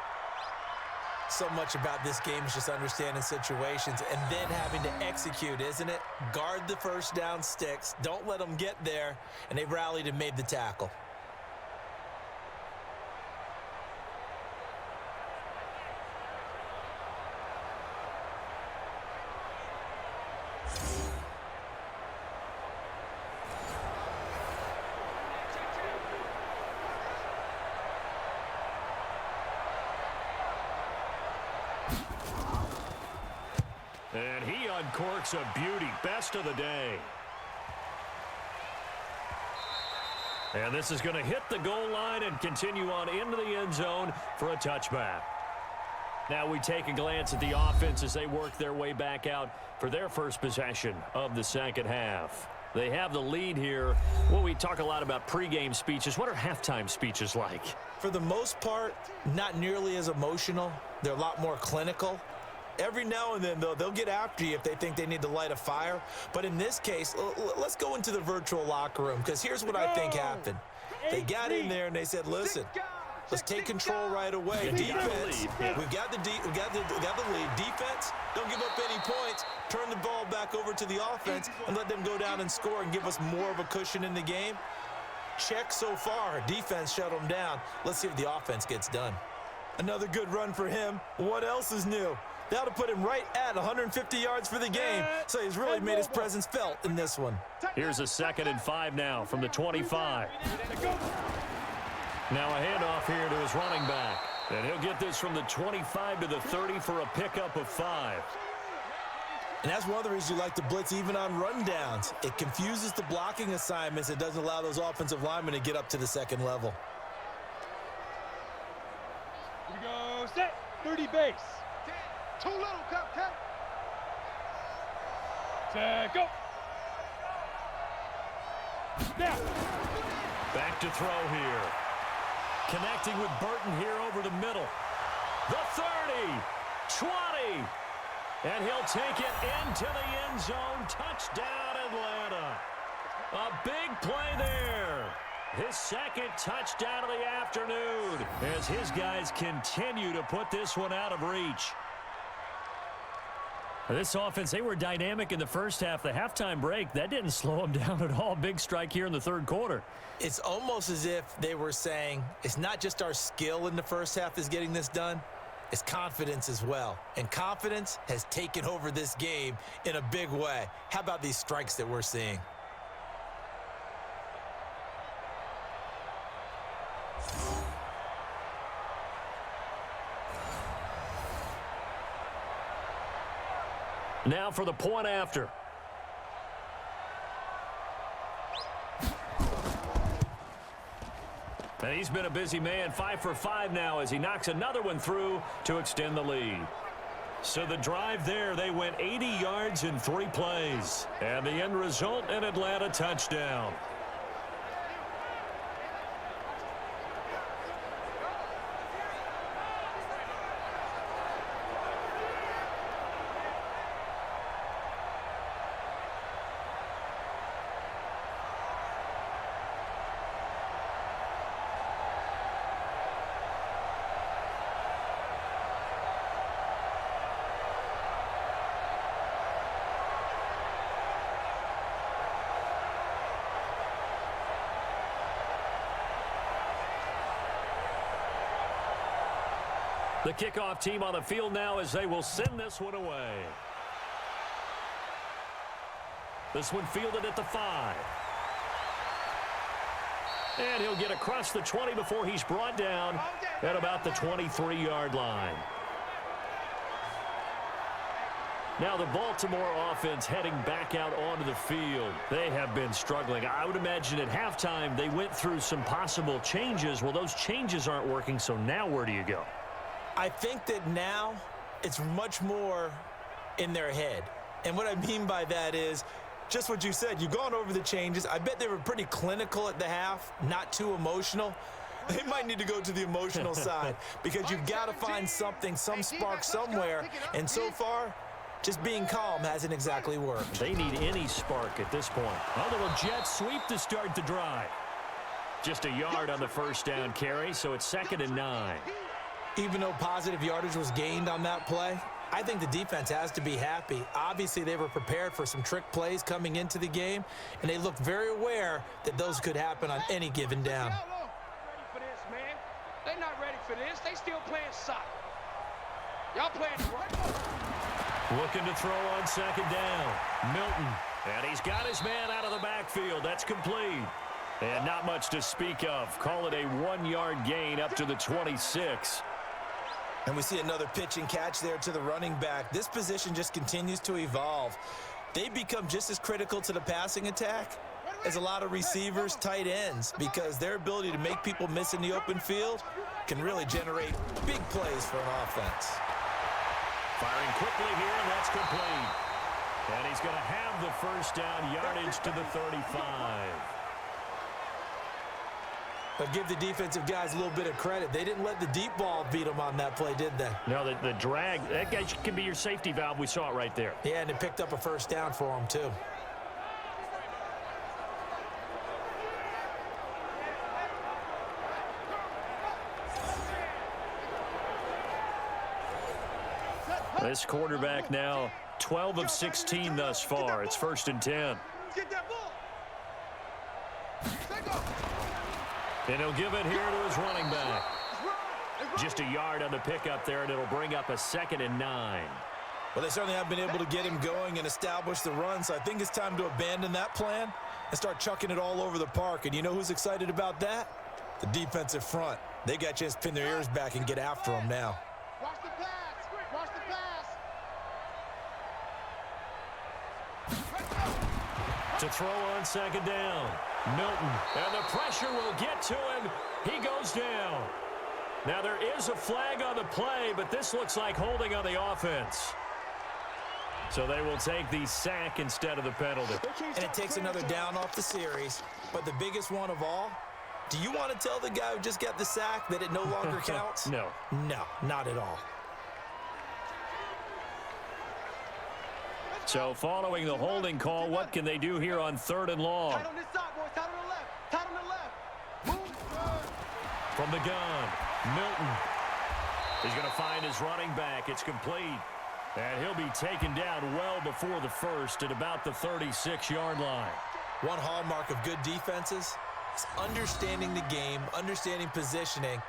[SPEAKER 2] So much about this game is just understanding situations and then having to execute, isn't it? Guard the first down sticks. Don't let them get there. And they rallied and made the tackle.
[SPEAKER 1] And he uncorks a beauty. Best of the day. And this is going to hit the goal line and continue on into the end zone for a touchback. Now we take a glance at the offense as they work their way back out for their first possession of the second half. They have the lead here. Well, we talk a lot about pregame speeches. What are halftime speeches like?
[SPEAKER 2] For the most part, not nearly as emotional. They're a lot more clinical. Every now and then, though, they'll get after you if they think they need to light a fire. But in this case, let's go into the virtual locker room, because here's what I think happened. They got in there and they said, listen, let's take control right away. Defense, we've got the lead. Defense, don't give up any points. Turn the ball back over to the offense and let them go down and score and give us more of a cushion in the game. Check so far. Defense shut them down. Let's see if the offense gets done. Another good run for him. What else is new? That'll put him right at 150 yards for the game, so he's really made his presence felt in this one.
[SPEAKER 1] Here's a 2nd and 5 now from the 25. Now a handoff here to his running back. And he'll get this from the 25 to the 30 for a pickup of 5.
[SPEAKER 2] And that's one of the reasons you like to blitz even on rundowns. It confuses the blocking assignments. It doesn't allow those offensive linemen to get up to the second level.
[SPEAKER 3] Here we go, set, 30 base. Too little, cut. Set, go. Now.
[SPEAKER 1] Back to throw here. Connecting with Burton here over the middle. The 30, 20, and he'll take it into the end zone. Touchdown, Atlanta. A big play there. His second touchdown of the afternoon as his guys continue to put this one out of reach. This offense, they were dynamic in the first half. The halftime break, that didn't slow them down at all. Big strike here in the third quarter.
[SPEAKER 2] It's almost as if they were saying, it's not just our skill in the first half that's getting this done, it's confidence as well. And confidence has taken over this game in a big way. How about these strikes that we're seeing?
[SPEAKER 1] Now for the point after. And he's been a busy man, 5 for 5 now as he knocks another one through to extend the lead. So the drive there, they went 80 yards in 3 plays. And the end result, an Atlanta touchdown. The kickoff team on the field now as they will send this one away. This one fielded at the 5. And he'll get across the 20 before he's brought down at about the 23-yard line. Now the Baltimore offense heading back out onto the field. They have been struggling. I would imagine at halftime they went through some possible changes. Well, those changes aren't working, so now where do you go?
[SPEAKER 2] I think that now it's much more in their head. And what I mean by that is just what you said. You've gone over the changes. I bet they were pretty clinical at the half, not too emotional. They might need to go to the emotional side because you've got to find something, some spark somewhere. And so far, just being calm hasn't exactly worked.
[SPEAKER 1] They need any spark at this point. A little jet sweep to start the drive. Just a yard on the first down carry, so it's 2nd and 9.
[SPEAKER 2] Even though positive yardage was gained on that play, I think the defense has to be happy. Obviously, they were prepared for some trick plays coming into the game, and they looked very aware that those could happen on any given down.
[SPEAKER 3] Ready for this, man. They're not ready for this. They still playing soccer. Y'all playing the right.
[SPEAKER 1] Looking to throw on 2nd down. Milton. And he's got his man out of the backfield. That's complete. And not much to speak of. Call it a 1-yard gain up to the 26.
[SPEAKER 2] And we see another pitch and catch there to the running back. This position just continues to evolve. They become just as critical to the passing attack as a lot of receivers, tight ends, because their ability to make people miss in the open field can really generate big plays for an offense.
[SPEAKER 1] Firing quickly here, and that's complete. And he's going to have the first down, yardage to the 35.
[SPEAKER 2] But give the defensive guys a little bit of credit. They didn't let the deep ball beat them on that play, did they?
[SPEAKER 1] No, the drag, that guy can be your safety valve. We saw it right there.
[SPEAKER 2] Yeah, and it picked up a first down for them, too.
[SPEAKER 1] This quarterback now 12 of 16 thus far. It's 1st and 10.
[SPEAKER 3] Get that ball.
[SPEAKER 1] And he'll give it here to his running back. Just a yard on the pickup there, and it'll bring up a 2nd and 9.
[SPEAKER 2] Well, they certainly have been able to get him going and establish the run, so I think it's time to abandon that plan and start chucking it all over the park. And you know who's excited about that? The defensive front. They got a chance to pin their ears back and get after him now.
[SPEAKER 3] Watch the pass. Watch the pass.
[SPEAKER 1] To throw on 2nd down. Milton, and the pressure will get to him. He goes down. Now there is a flag on the play, but this looks like holding on the offense. So they will take the sack instead of the penalty.
[SPEAKER 2] And it takes another down off the series. But the biggest one of all, do you want to tell the guy who just got the sack that it no longer counts?
[SPEAKER 1] No.
[SPEAKER 2] No, not at all.
[SPEAKER 1] So following the holding call, what can they do here on 3rd and long?
[SPEAKER 3] Tight on this side, boys. Tight on the left. Tight on the left. Move.
[SPEAKER 1] From the gun, Milton. He's going to find his running back. It's complete. And he'll be taken down well before the first at about the 36-yard line.
[SPEAKER 2] One hallmark of good defenses is understanding the game, understanding positioning,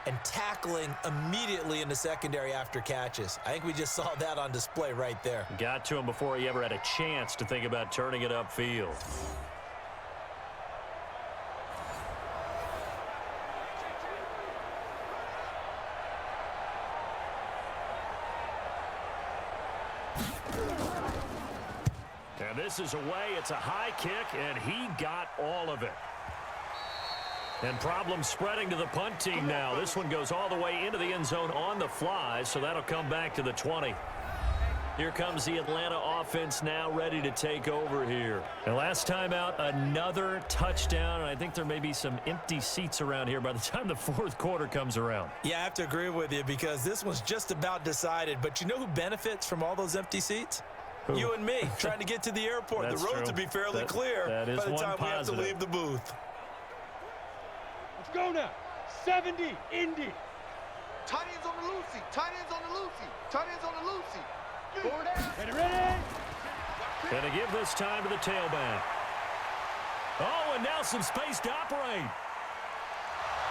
[SPEAKER 2] and tackling immediately in the secondary after catches. I think we just saw that on display right there.
[SPEAKER 1] Got to him before he ever had a chance to think about turning it upfield. And this is away. It's a high kick, and he got all of it. And problems spreading to the punt team now. This one goes all the way into the end zone on the fly, so that'll come back to the 20. Here comes the Atlanta offense now ready to take over here. And last time out, another touchdown, and I think there may be some empty seats around here by the time the 4th quarter comes around.
[SPEAKER 2] Yeah, I have to agree with you because this one's just about decided. But you know who benefits from all those empty seats?
[SPEAKER 1] Who?
[SPEAKER 2] You and me, trying to get to the airport.
[SPEAKER 1] That's
[SPEAKER 2] the roads
[SPEAKER 1] true.
[SPEAKER 2] will be fairly clear
[SPEAKER 1] that is
[SPEAKER 2] by the
[SPEAKER 1] one
[SPEAKER 2] time we have to
[SPEAKER 1] positive.
[SPEAKER 2] leave the booth.
[SPEAKER 3] Let's go now. 70, Indy.
[SPEAKER 5] Tight ends on the Lucy. Tight ends on the Lucy. Tight ends on the Lucy.
[SPEAKER 3] Forward down. Ready.
[SPEAKER 1] Going to give this time to the tailback. Oh, and now some space to operate.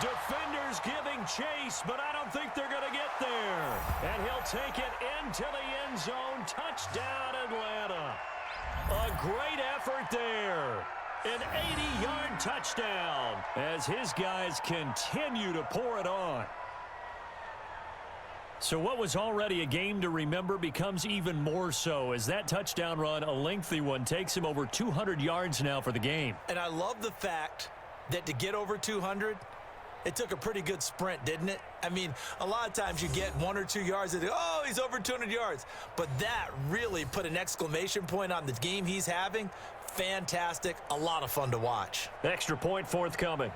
[SPEAKER 1] Defenders giving chase, but I don't think they're going to get there. And he'll take it into the end zone. Touchdown, Atlanta. A great effort there. An 80-yard touchdown as his guys continue to pour it on. So what was already a game to remember becomes even more so as that touchdown run, a lengthy one, takes him over 200 yards now for the game.
[SPEAKER 2] And I love the fact that to get over 200, it took a pretty good sprint, didn't it? I mean, a lot of times you get 1 or 2 yards and oh, he's over 200 yards. But that really put an exclamation point on the game he's having. Fantastic. A lot of fun to watch.
[SPEAKER 1] Extra point forthcoming.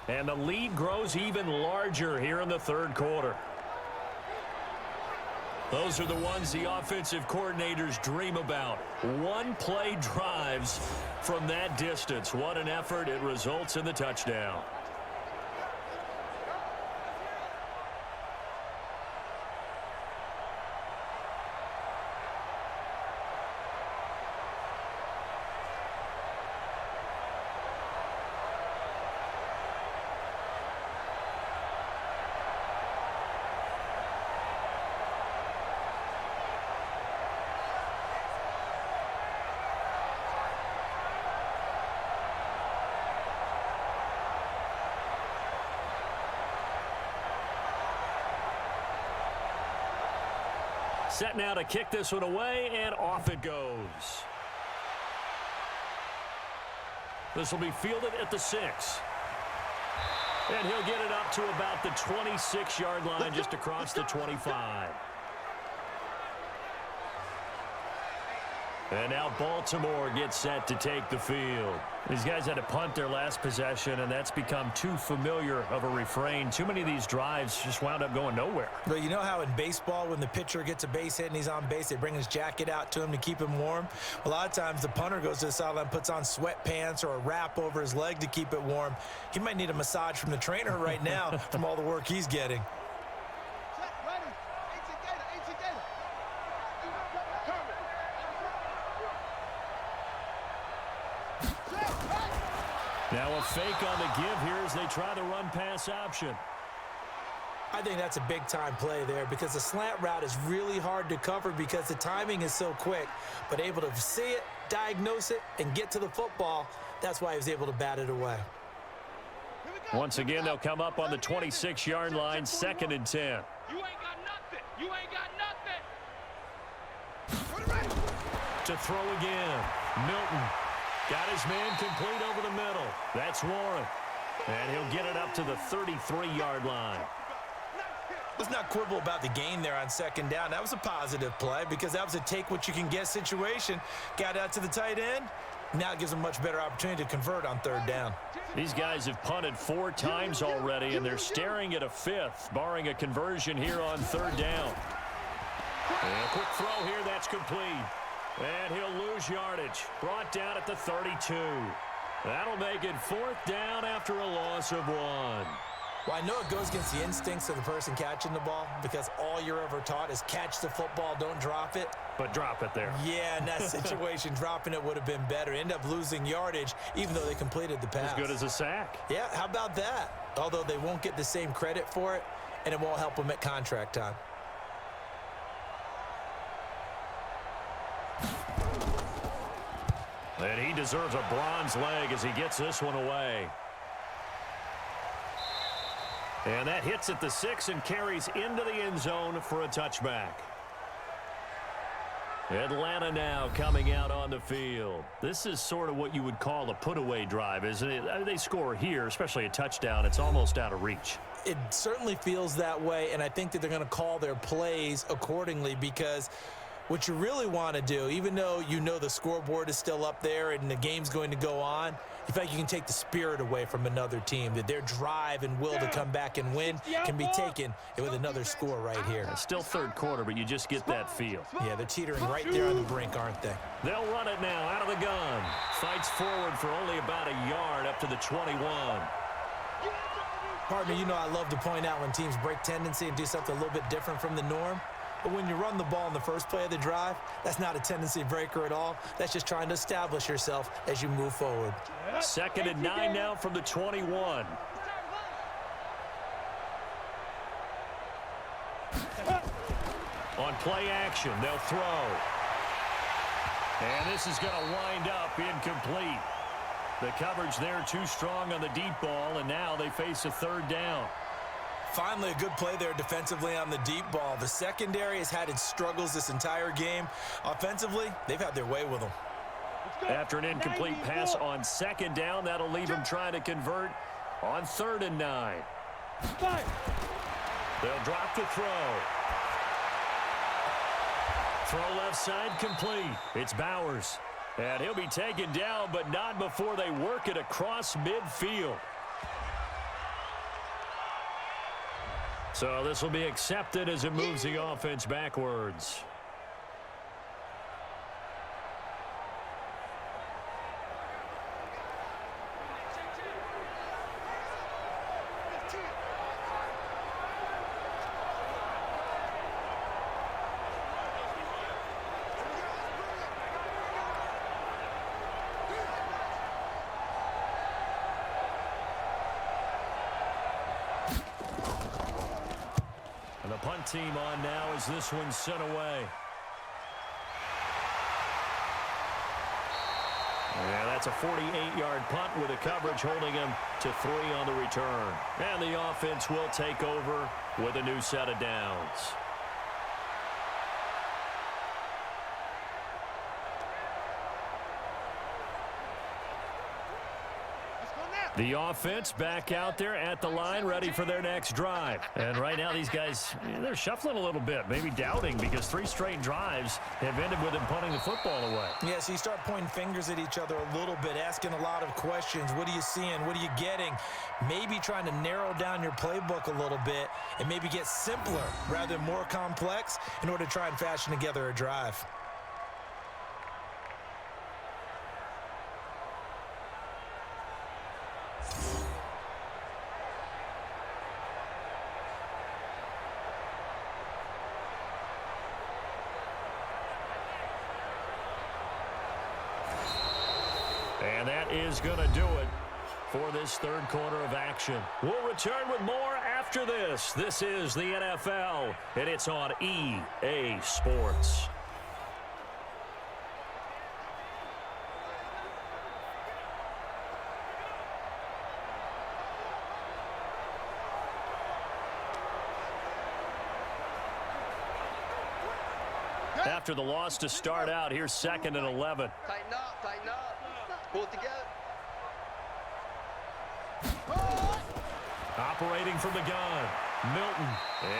[SPEAKER 1] And the lead grows even larger here in the 3rd quarter. Those are the ones the offensive coordinators dream about. One-play drives from that distance. What an effort. It results in the touchdown. Set now to kick this one away, and off it goes. This will be fielded at the 6. And he'll get it up to about the 26-yard line, just across the 25. And now Baltimore gets set to take the field. These guys had to punt their last possession, and that's become too familiar of a refrain. Too many of these drives just wound up going nowhere.
[SPEAKER 2] But you know how in baseball, when the pitcher gets a base hit and he's on base, they bring his jacket out to him to keep him warm? A lot of times the punter goes to the sideline, puts on sweatpants or a wrap over his leg to keep it warm. He might need a massage from the trainer right now from all the work he's getting.
[SPEAKER 1] Now a fake on the give here as they try the run-pass option.
[SPEAKER 2] I think that's a big-time play there because the slant route is really hard to cover because the timing is so quick. But able to see it, diagnose it, and get to the football, that's why he was able to bat it away.
[SPEAKER 1] Once again, they'll come up on the 26-yard line, 2nd and 10.
[SPEAKER 3] You ain't got nothing. You ain't got nothing.
[SPEAKER 1] To throw again, Milton. Got his man complete over the middle. That's Warren. And he'll get it up to the 33-yard line.
[SPEAKER 2] Let's not quibble about the gain there on 2nd down. That was a positive play because that was a take-what-you-can-get situation. Got out to the tight end. Now it gives them a much better opportunity to convert on 3rd down.
[SPEAKER 1] These guys have punted 4 times already, and they're staring at a 5th, barring a conversion here on 3rd down. And a quick throw here, that's complete. And he'll lose yardage. Brought down at the 32. That'll make it 4th down after a loss of 1.
[SPEAKER 2] Well, I know it goes against the instincts of the person catching the ball because all you're ever taught is catch the football, don't drop it.
[SPEAKER 1] But drop it there.
[SPEAKER 2] Yeah, in that situation, dropping it would have been better. End up losing yardage even though they completed the pass.
[SPEAKER 1] As good as a sack.
[SPEAKER 2] Yeah, how about that? Although they won't get the same credit for it, and it won't help them at contract time.
[SPEAKER 1] And he deserves a bronze leg as he gets this one away. And that hits at the 6 and carries into the end zone for a touchback. Atlanta now coming out on the field. This is sort of what you would call a put-away drive, isn't it? I mean, they score here, especially a touchdown. It's almost out of reach.
[SPEAKER 2] It certainly feels that way, and I think that they're going to call their plays accordingly because what you really want to do, even though you know the scoreboard is still up there and the game's going to go on, in fact, you can take the spirit away from another team, that their drive and will to come back and win can be taken with another score right here.
[SPEAKER 1] It's still 3rd quarter, but you just get that feel.
[SPEAKER 2] Yeah, they're teetering right there on the brink, aren't they?
[SPEAKER 1] They'll run it now out of the gun. Fights forward for only about a yard up to the 21.
[SPEAKER 2] Pardon me, you know I love to point out when teams break tendency and do something a little bit different from the norm. But when you run the ball in the first play of the drive, that's not a tendency breaker at all. That's just trying to establish yourself as you move forward.
[SPEAKER 1] 2nd and 9 now from the 21. On play action, they'll throw. And this is going to wind up incomplete. The coverage there too strong on the deep ball, and now they face a 3rd down.
[SPEAKER 2] Finally, a good play there defensively on the deep ball. The secondary has had its struggles this entire game. Offensively, they've had their way with them.
[SPEAKER 1] After an incomplete pass on 2nd down, that'll leave them trying to convert on 3rd and 9. They'll drop the throw. Throw left side complete. It's Bowers. And he'll be taken down, but not before they work it across midfield. So this will be accepted as it moves the offense backwards. And the punt team on now as this one's sent away. Yeah, that's a 48-yard punt with a coverage holding him to 3 on the return. And the offense will take over with a new set of downs. The offense back out there at the line, ready for their next drive. And right now, these guys, they're shuffling a little bit, maybe doubting, because 3 straight drives have ended with them punting the football away.
[SPEAKER 2] Yeah, so you start pointing fingers at each other a little bit, asking a lot of questions. What are you seeing? What are you getting? Maybe trying to narrow down your playbook a little bit and maybe get simpler rather than more complex in order to try and fashion together a drive.
[SPEAKER 1] And that is going to do it for this third quarter of action. We'll return with more after this. This is the NFL, and it's on EA Sports. After the loss to start out, here's 2nd and 11.
[SPEAKER 5] Tighten up, tighten up. Pull it together.
[SPEAKER 1] Operating from the gun, Milton.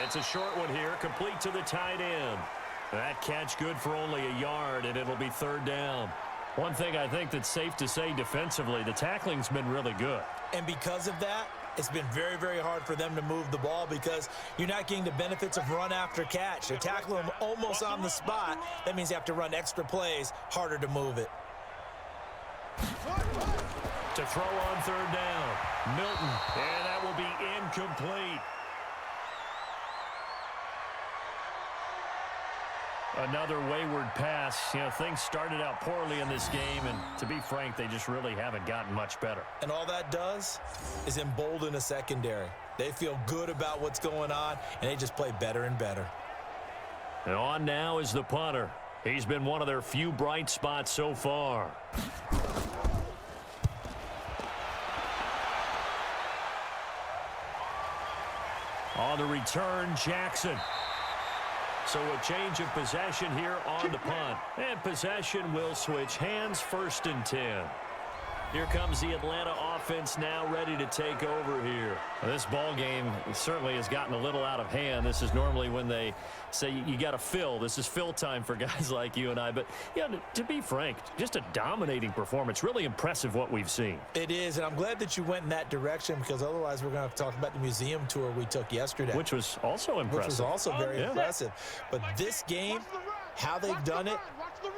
[SPEAKER 1] It's a short one here, complete to the tight end. That catch good for only a yard, and it'll be 3rd down. One thing I think that's safe to say defensively, the tackling's been really good.
[SPEAKER 2] And because of that, it's been very, very hard for them to move the ball because you're not getting the benefits of run after catch. They're tackling them almost on the spot. That means you have to run extra plays, harder to move it.
[SPEAKER 1] To throw on 3rd down, Milton, and that will be incomplete. Another wayward pass. You know, things started out poorly in this game, and to be frank, they just really haven't gotten much better.
[SPEAKER 2] And all that does is embolden a secondary. They feel good about what's going on, and they just play better and better.
[SPEAKER 1] And on now is the punter. He's been one of their few bright spots so far. On the return, Jackson. So a change of possession here on the punt. And possession will switch hands, 1st and 10. Here comes the Atlanta offense now ready to take over here. Well, this ball game certainly has gotten a little out of hand. This is normally when they say you got to fill. This is fill time for guys like you and I. But, yeah, to be frank, just a dominating performance. Really impressive what we've seen.
[SPEAKER 2] It is, and I'm glad that you went in that direction because otherwise we're going to have to talk about the museum tour we took yesterday.
[SPEAKER 1] Which was also impressive.
[SPEAKER 2] Which was also very impressive. But this game, how they've done it,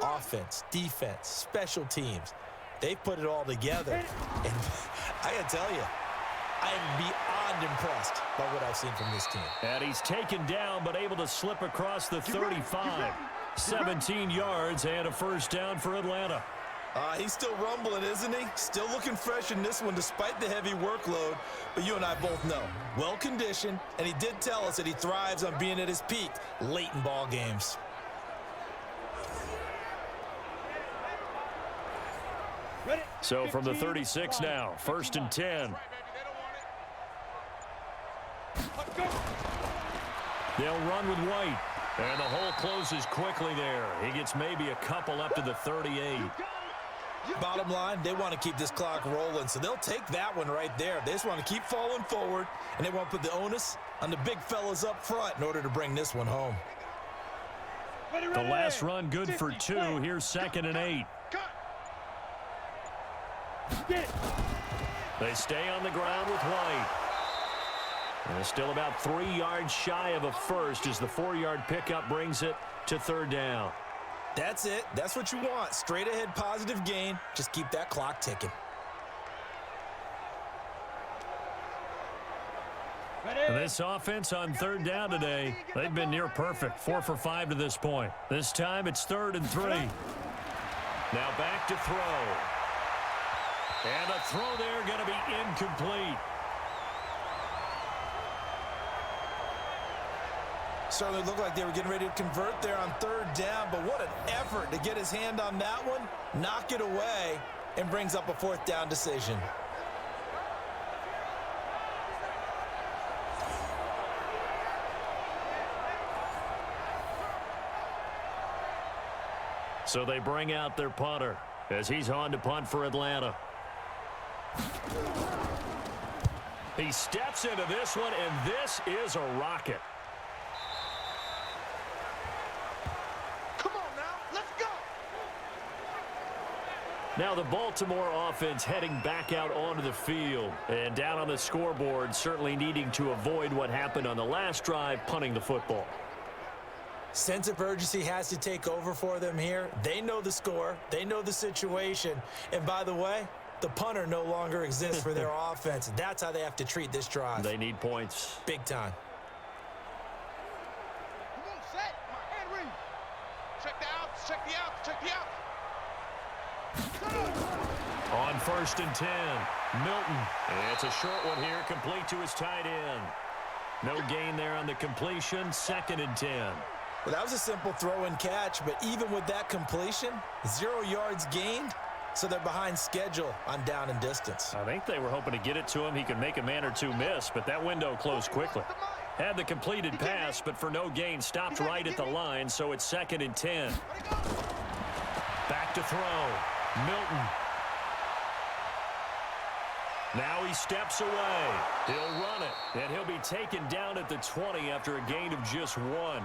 [SPEAKER 2] offense, defense, special teams, they've put it all together. And I got to tell you, I am beyond impressed by what I've seen from this team.
[SPEAKER 1] And he's taken down but able to slip across the 35. 17 yards and a 1st down for Atlanta.
[SPEAKER 2] He's still rumbling, isn't he? Still looking fresh in this one despite the heavy workload. But you and I both know, well-conditioned, and he did tell us that he thrives on being at his peak late in ball games.
[SPEAKER 1] So from the 36 now, 1st and 10. They'll run with White. And the hole closes quickly there. He gets maybe a couple up to the 38.
[SPEAKER 2] Bottom line, they want to keep this clock rolling, so they'll take that one right there. They just want to keep falling forward, and they want to put the onus on the big fellas up front in order to bring this one home.
[SPEAKER 1] The last run good for 2. Here's 2nd and 8. They stay on the ground with White. And it's still about 3 yards shy of a 1st as the 4-yard pickup brings it to 3rd down.
[SPEAKER 2] That's it. That's what you want. Straight ahead positive gain. Just keep that clock ticking.
[SPEAKER 1] And this offense on 3rd down today, they've been near perfect. 4 for 5 to this point. This time it's 3rd and 3. Now back to throw. And a throw there going to be incomplete.
[SPEAKER 2] Certainly looked like they were getting ready to convert there on 3rd down, but what an effort to get his hand on that one, knock it away, and brings up a 4th down decision.
[SPEAKER 1] So they bring out their punter as he's on to punt for Atlanta. He steps into this one, and this is a rocket.
[SPEAKER 5] Come on now, let's go.
[SPEAKER 1] Now the Baltimore offense heading back out onto the field. And down on the scoreboard, certainly needing to avoid what happened on the last drive, punting the football.
[SPEAKER 2] Sense of urgency has to take over for them here. They know the score. They know the situation. And by the way, the punter no longer exists for their offense. That's how they have to treat this drive.
[SPEAKER 1] They need points.
[SPEAKER 2] Big time.
[SPEAKER 3] Come on, set. My hand read. Check the outs, check the outs, check the outs.
[SPEAKER 1] On 1st and 10, Milton. It's a short one here, complete to his tight end. No gain there on the completion, 2nd and 10.
[SPEAKER 2] Well, that was a simple throw and catch, but even with that completion, 0 yards gained, so they're behind schedule on down and distance.
[SPEAKER 1] I think they were hoping to get it to him. He could make a man or two miss, but that window closed quickly. Had the completed pass, but for no gain, stopped right at the line, so it's 2nd and 10. Back to throw. Milton. Now he steps away. He'll run it, and he'll be taken down at the 20 after a gain of just 1.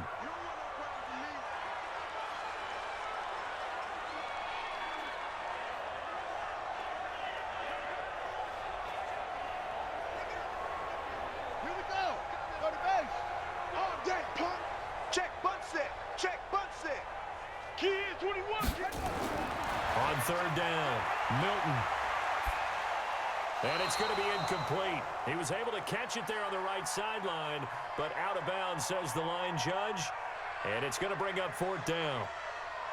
[SPEAKER 1] On 3rd down, Milton. And it's going to be incomplete. He was able to catch it there on the right sideline, but out of bounds, says the line judge. And it's going to bring up 4th down.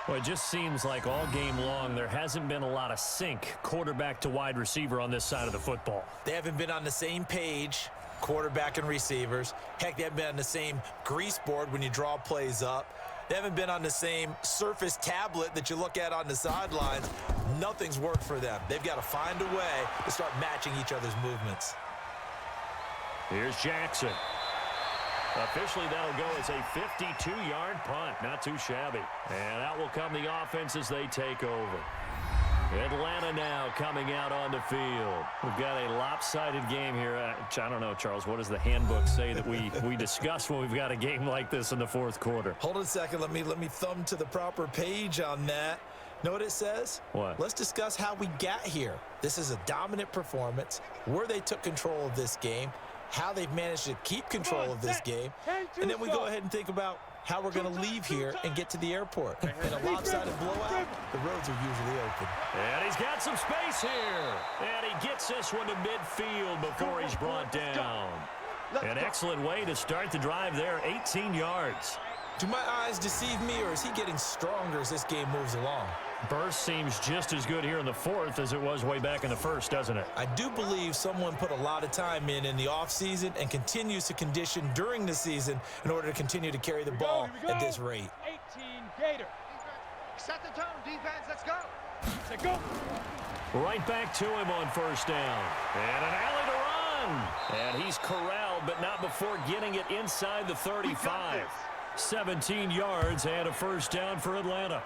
[SPEAKER 1] Well, it just seems like all game long there hasn't been a lot of sync quarterback to wide receiver on this side of the football.
[SPEAKER 2] They haven't been on the same page, quarterback and receivers. Heck, they haven't been on the same grease board when you draw plays up. They haven't been on the same surface tablet that you look at on the sidelines. Nothing's worked for them. They've got to find a way to start matching each other's movements.
[SPEAKER 1] Here's Jackson. Officially, that'll go as a 52-yard punt. Not too shabby. And out will come the offense as they take over. Atlanta now coming out on the field. We've got a lopsided game here. I don't know, Charles, what does the handbook say that we discuss when we've got a game like this in the 4th quarter?
[SPEAKER 2] Hold on a second. Let me thumb to the proper page on that. Know what it says?
[SPEAKER 1] What?
[SPEAKER 2] Let's discuss how we got here. This is a dominant performance, where they took control of this game, how they've managed to keep control of this game, and then we go ahead and think about how we're going to leave here and get to the airport. In a lopsided blowout, the roads are usually open.
[SPEAKER 1] And he's got some space here. And he gets this one to midfield before he's brought down. An excellent way to start the drive there, 18 yards.
[SPEAKER 2] Do my eyes deceive me, or is he getting stronger as this game moves along?
[SPEAKER 1] Burst seems just as good here in the 4th as it was way back in the 1st, doesn't it?
[SPEAKER 2] I do believe someone put a lot of time in the offseason and continues to condition during the season in order to continue to carry the ball at this rate.
[SPEAKER 3] 18 Gator.
[SPEAKER 5] Set the tone, defense, let's go.
[SPEAKER 3] Say go.
[SPEAKER 1] Right back to him on 1st down. And an alley to run. And he's corralled, but not before getting it inside the 35. 17 yards and a 1st down for Atlanta.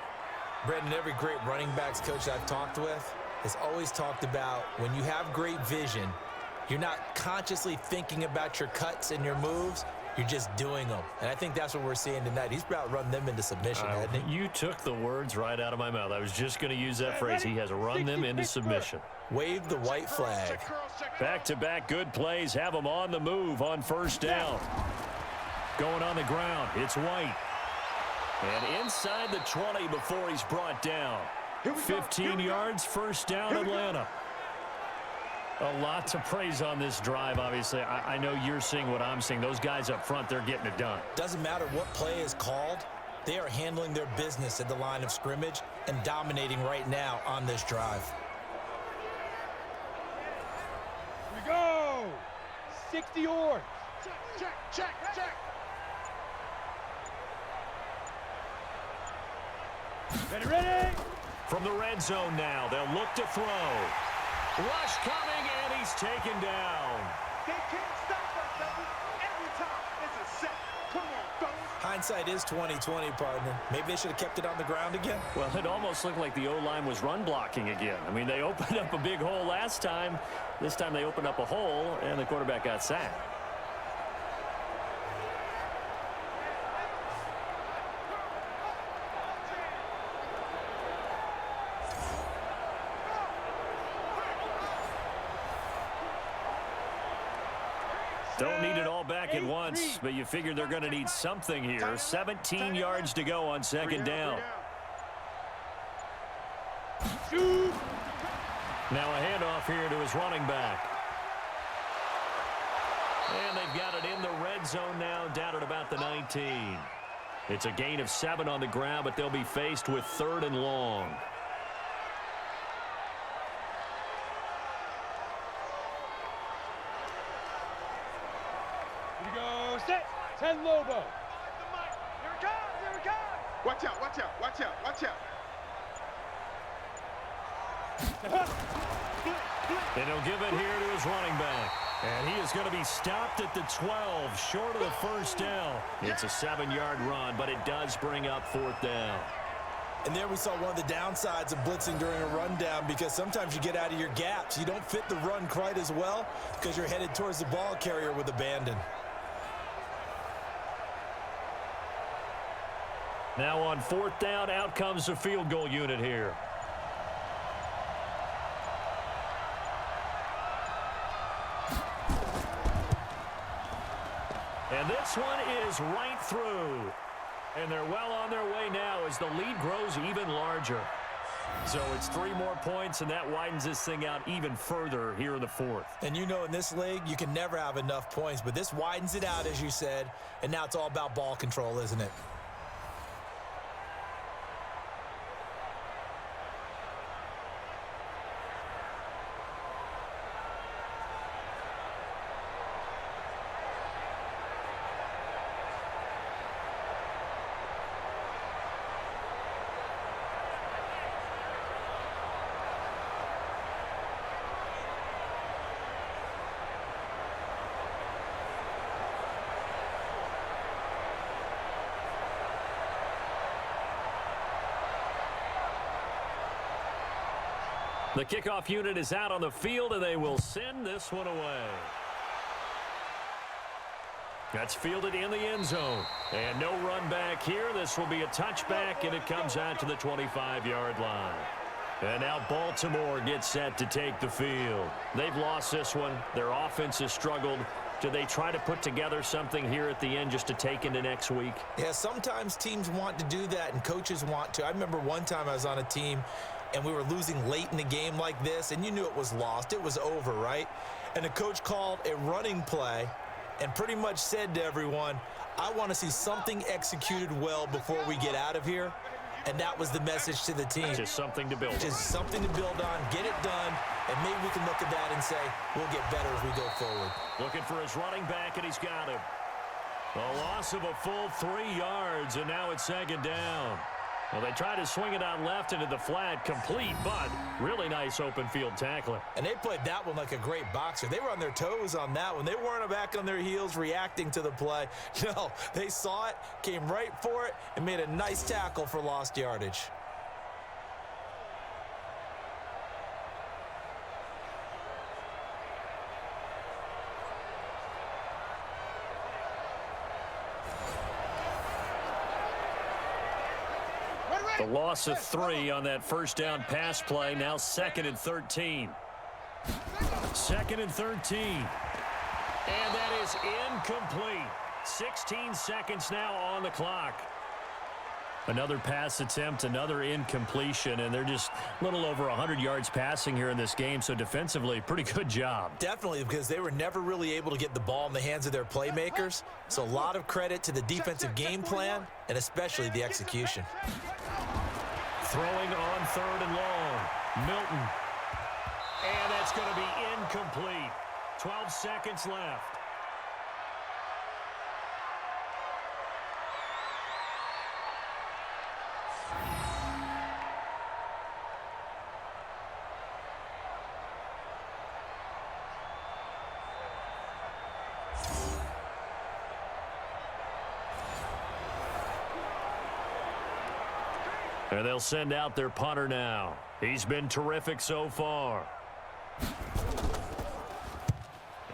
[SPEAKER 2] Brendan, every great running backs coach I've talked with has always talked about when you have great vision, you're not consciously thinking about your cuts and your moves. You're just doing them. And I think that's what we're seeing tonight. He's about run them into submission, hasn't he?
[SPEAKER 1] You took the words right out of my mouth. I was just going to use that phrase. He has run them into submission.
[SPEAKER 2] Wave the white flag.
[SPEAKER 1] Back-to-back good plays have him on the move on 1st down. Going on the ground, it's White. And inside the 20 before he's brought down. 15 yards, 1st down, Atlanta. A lot to praise on this drive, obviously. I know you're seeing what I'm seeing. Those guys up front, they're getting it done.
[SPEAKER 2] Doesn't matter what play is called. They are handling their business at the line of scrimmage and dominating right now on this drive.
[SPEAKER 3] Here we go. 60 yards. Check. Ready?
[SPEAKER 1] From the red zone now, they'll look to throw. Rush coming, and he's taken down.
[SPEAKER 5] They can't stop us, baby. Every time it's a set. Come on, fellas.
[SPEAKER 2] hindsight is 20/20, partner. Maybe they should have kept it on the ground again.
[SPEAKER 1] Well, it almost looked like the O-line was run blocking again. I mean, they opened up a big hole last time. This time they opened up a hole, and the quarterback got sacked. Don't need it all back at once, but you figure they're going to need something here. 17 yards to go on second down. Now a handoff here to his running back. And they've got it in the red zone now, down at about the 19. It's a gain of 7 on the ground, but they'll be faced with 3rd and long.
[SPEAKER 3] Set. 10 Lobo.
[SPEAKER 5] Here it comes, here it comes. Watch out, watch out, watch out, watch out.
[SPEAKER 1] And he'll give it here to his running back. And he is going to be stopped at the 12, short of the first down. It's a 7-yard run, but it does bring up 4th down.
[SPEAKER 2] And there we saw one of the downsides of blitzing during a rundown, because sometimes you get out of your gaps. You don't fit the run quite as well because you're headed towards the ball carrier with abandon.
[SPEAKER 1] Now on 4th down, out comes the field goal unit here. And this one is right through. And they're well on their way now as the lead grows even larger. So it's 3 more points, and that widens this thing out even further here in the 4th.
[SPEAKER 2] And you know, in this league, you can never have enough points, but this widens it out, as you said, and now it's all about ball control, isn't it?
[SPEAKER 1] The kickoff unit is out on the field, and they will send this one away. That's fielded in the end zone. And no run back here. This will be a touchback, and it comes out to the 25-yard line. And now Baltimore gets set to take the field. They've lost this one. Their offense has struggled. Do they try to put together something here at the end just to take into next week?
[SPEAKER 2] Yeah, sometimes teams want to do that, and coaches want to. I remember one time I was on a team, and we were losing late in the game like this, and you knew it was lost. It was over, right? And the coach called a running play and pretty much said to everyone, I want to see something executed well before we get out of here. And that was the message to the team.
[SPEAKER 1] Just something to build on.
[SPEAKER 2] Just something to build on, get it done, and maybe we can look at that and say, we'll get better as we go forward.
[SPEAKER 1] Looking for his running back, and he's got him. A loss of a full 3 yards, and now it's second down. Well, they tried to swing it out left into the flat, complete, but really nice open field tackling.
[SPEAKER 2] And they played that one like a great boxer. They were on their toes on that one. They weren't back on their heels reacting to the play. No, they saw it, came right for it, and made a nice tackle for lost yardage.
[SPEAKER 1] The loss of 3 on that first down pass play. Now 2nd and 13. 2nd and 13. And that is incomplete. 16 seconds now on the clock. Another pass attempt, another incompletion, and they're just a little over 100 yards passing here in this game, so defensively, pretty good job.
[SPEAKER 2] Definitely, because they were never really able to get the ball in the hands of their playmakers, so a lot of credit to the defensive game plan, and especially the execution.
[SPEAKER 1] Throwing on 3rd and long. Milton. And that's going to be incomplete. 12 seconds left. And they'll send out their punter now. He's been terrific so far.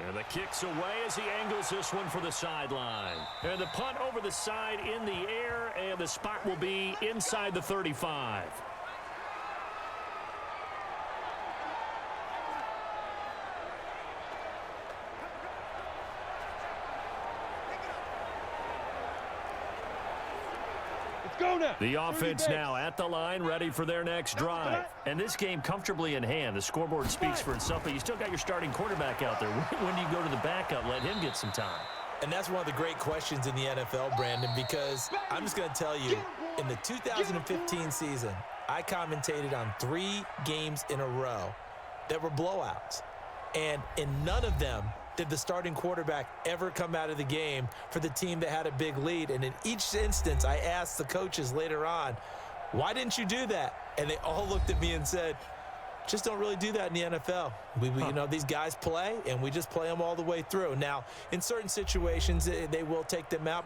[SPEAKER 1] And the kick's away as he angles this one for the sideline. And the punt over the side in the air, and the spot will be inside the 35.
[SPEAKER 3] Go now.
[SPEAKER 1] The offense now at the line, ready for their next drive. And this game comfortably in hand. The scoreboard speaks for itself, but you still got your starting quarterback out there. When do you go to the backup? Let him get some time.
[SPEAKER 2] And that's one of the great questions in the NFL, Brandon, because I'm just going to tell you, in the 2015 season, I commentated on 3 games in a row that were blowouts. And in none of them did the starting quarterback ever come out of the game for the team that had a big lead. And in each instance, I asked the coaches later on, why didn't you do that? And they all looked at me and said, just don't really do that in the NFL. You know, these guys play, and we just play them all the way through. Now, in certain situations, they will take them out.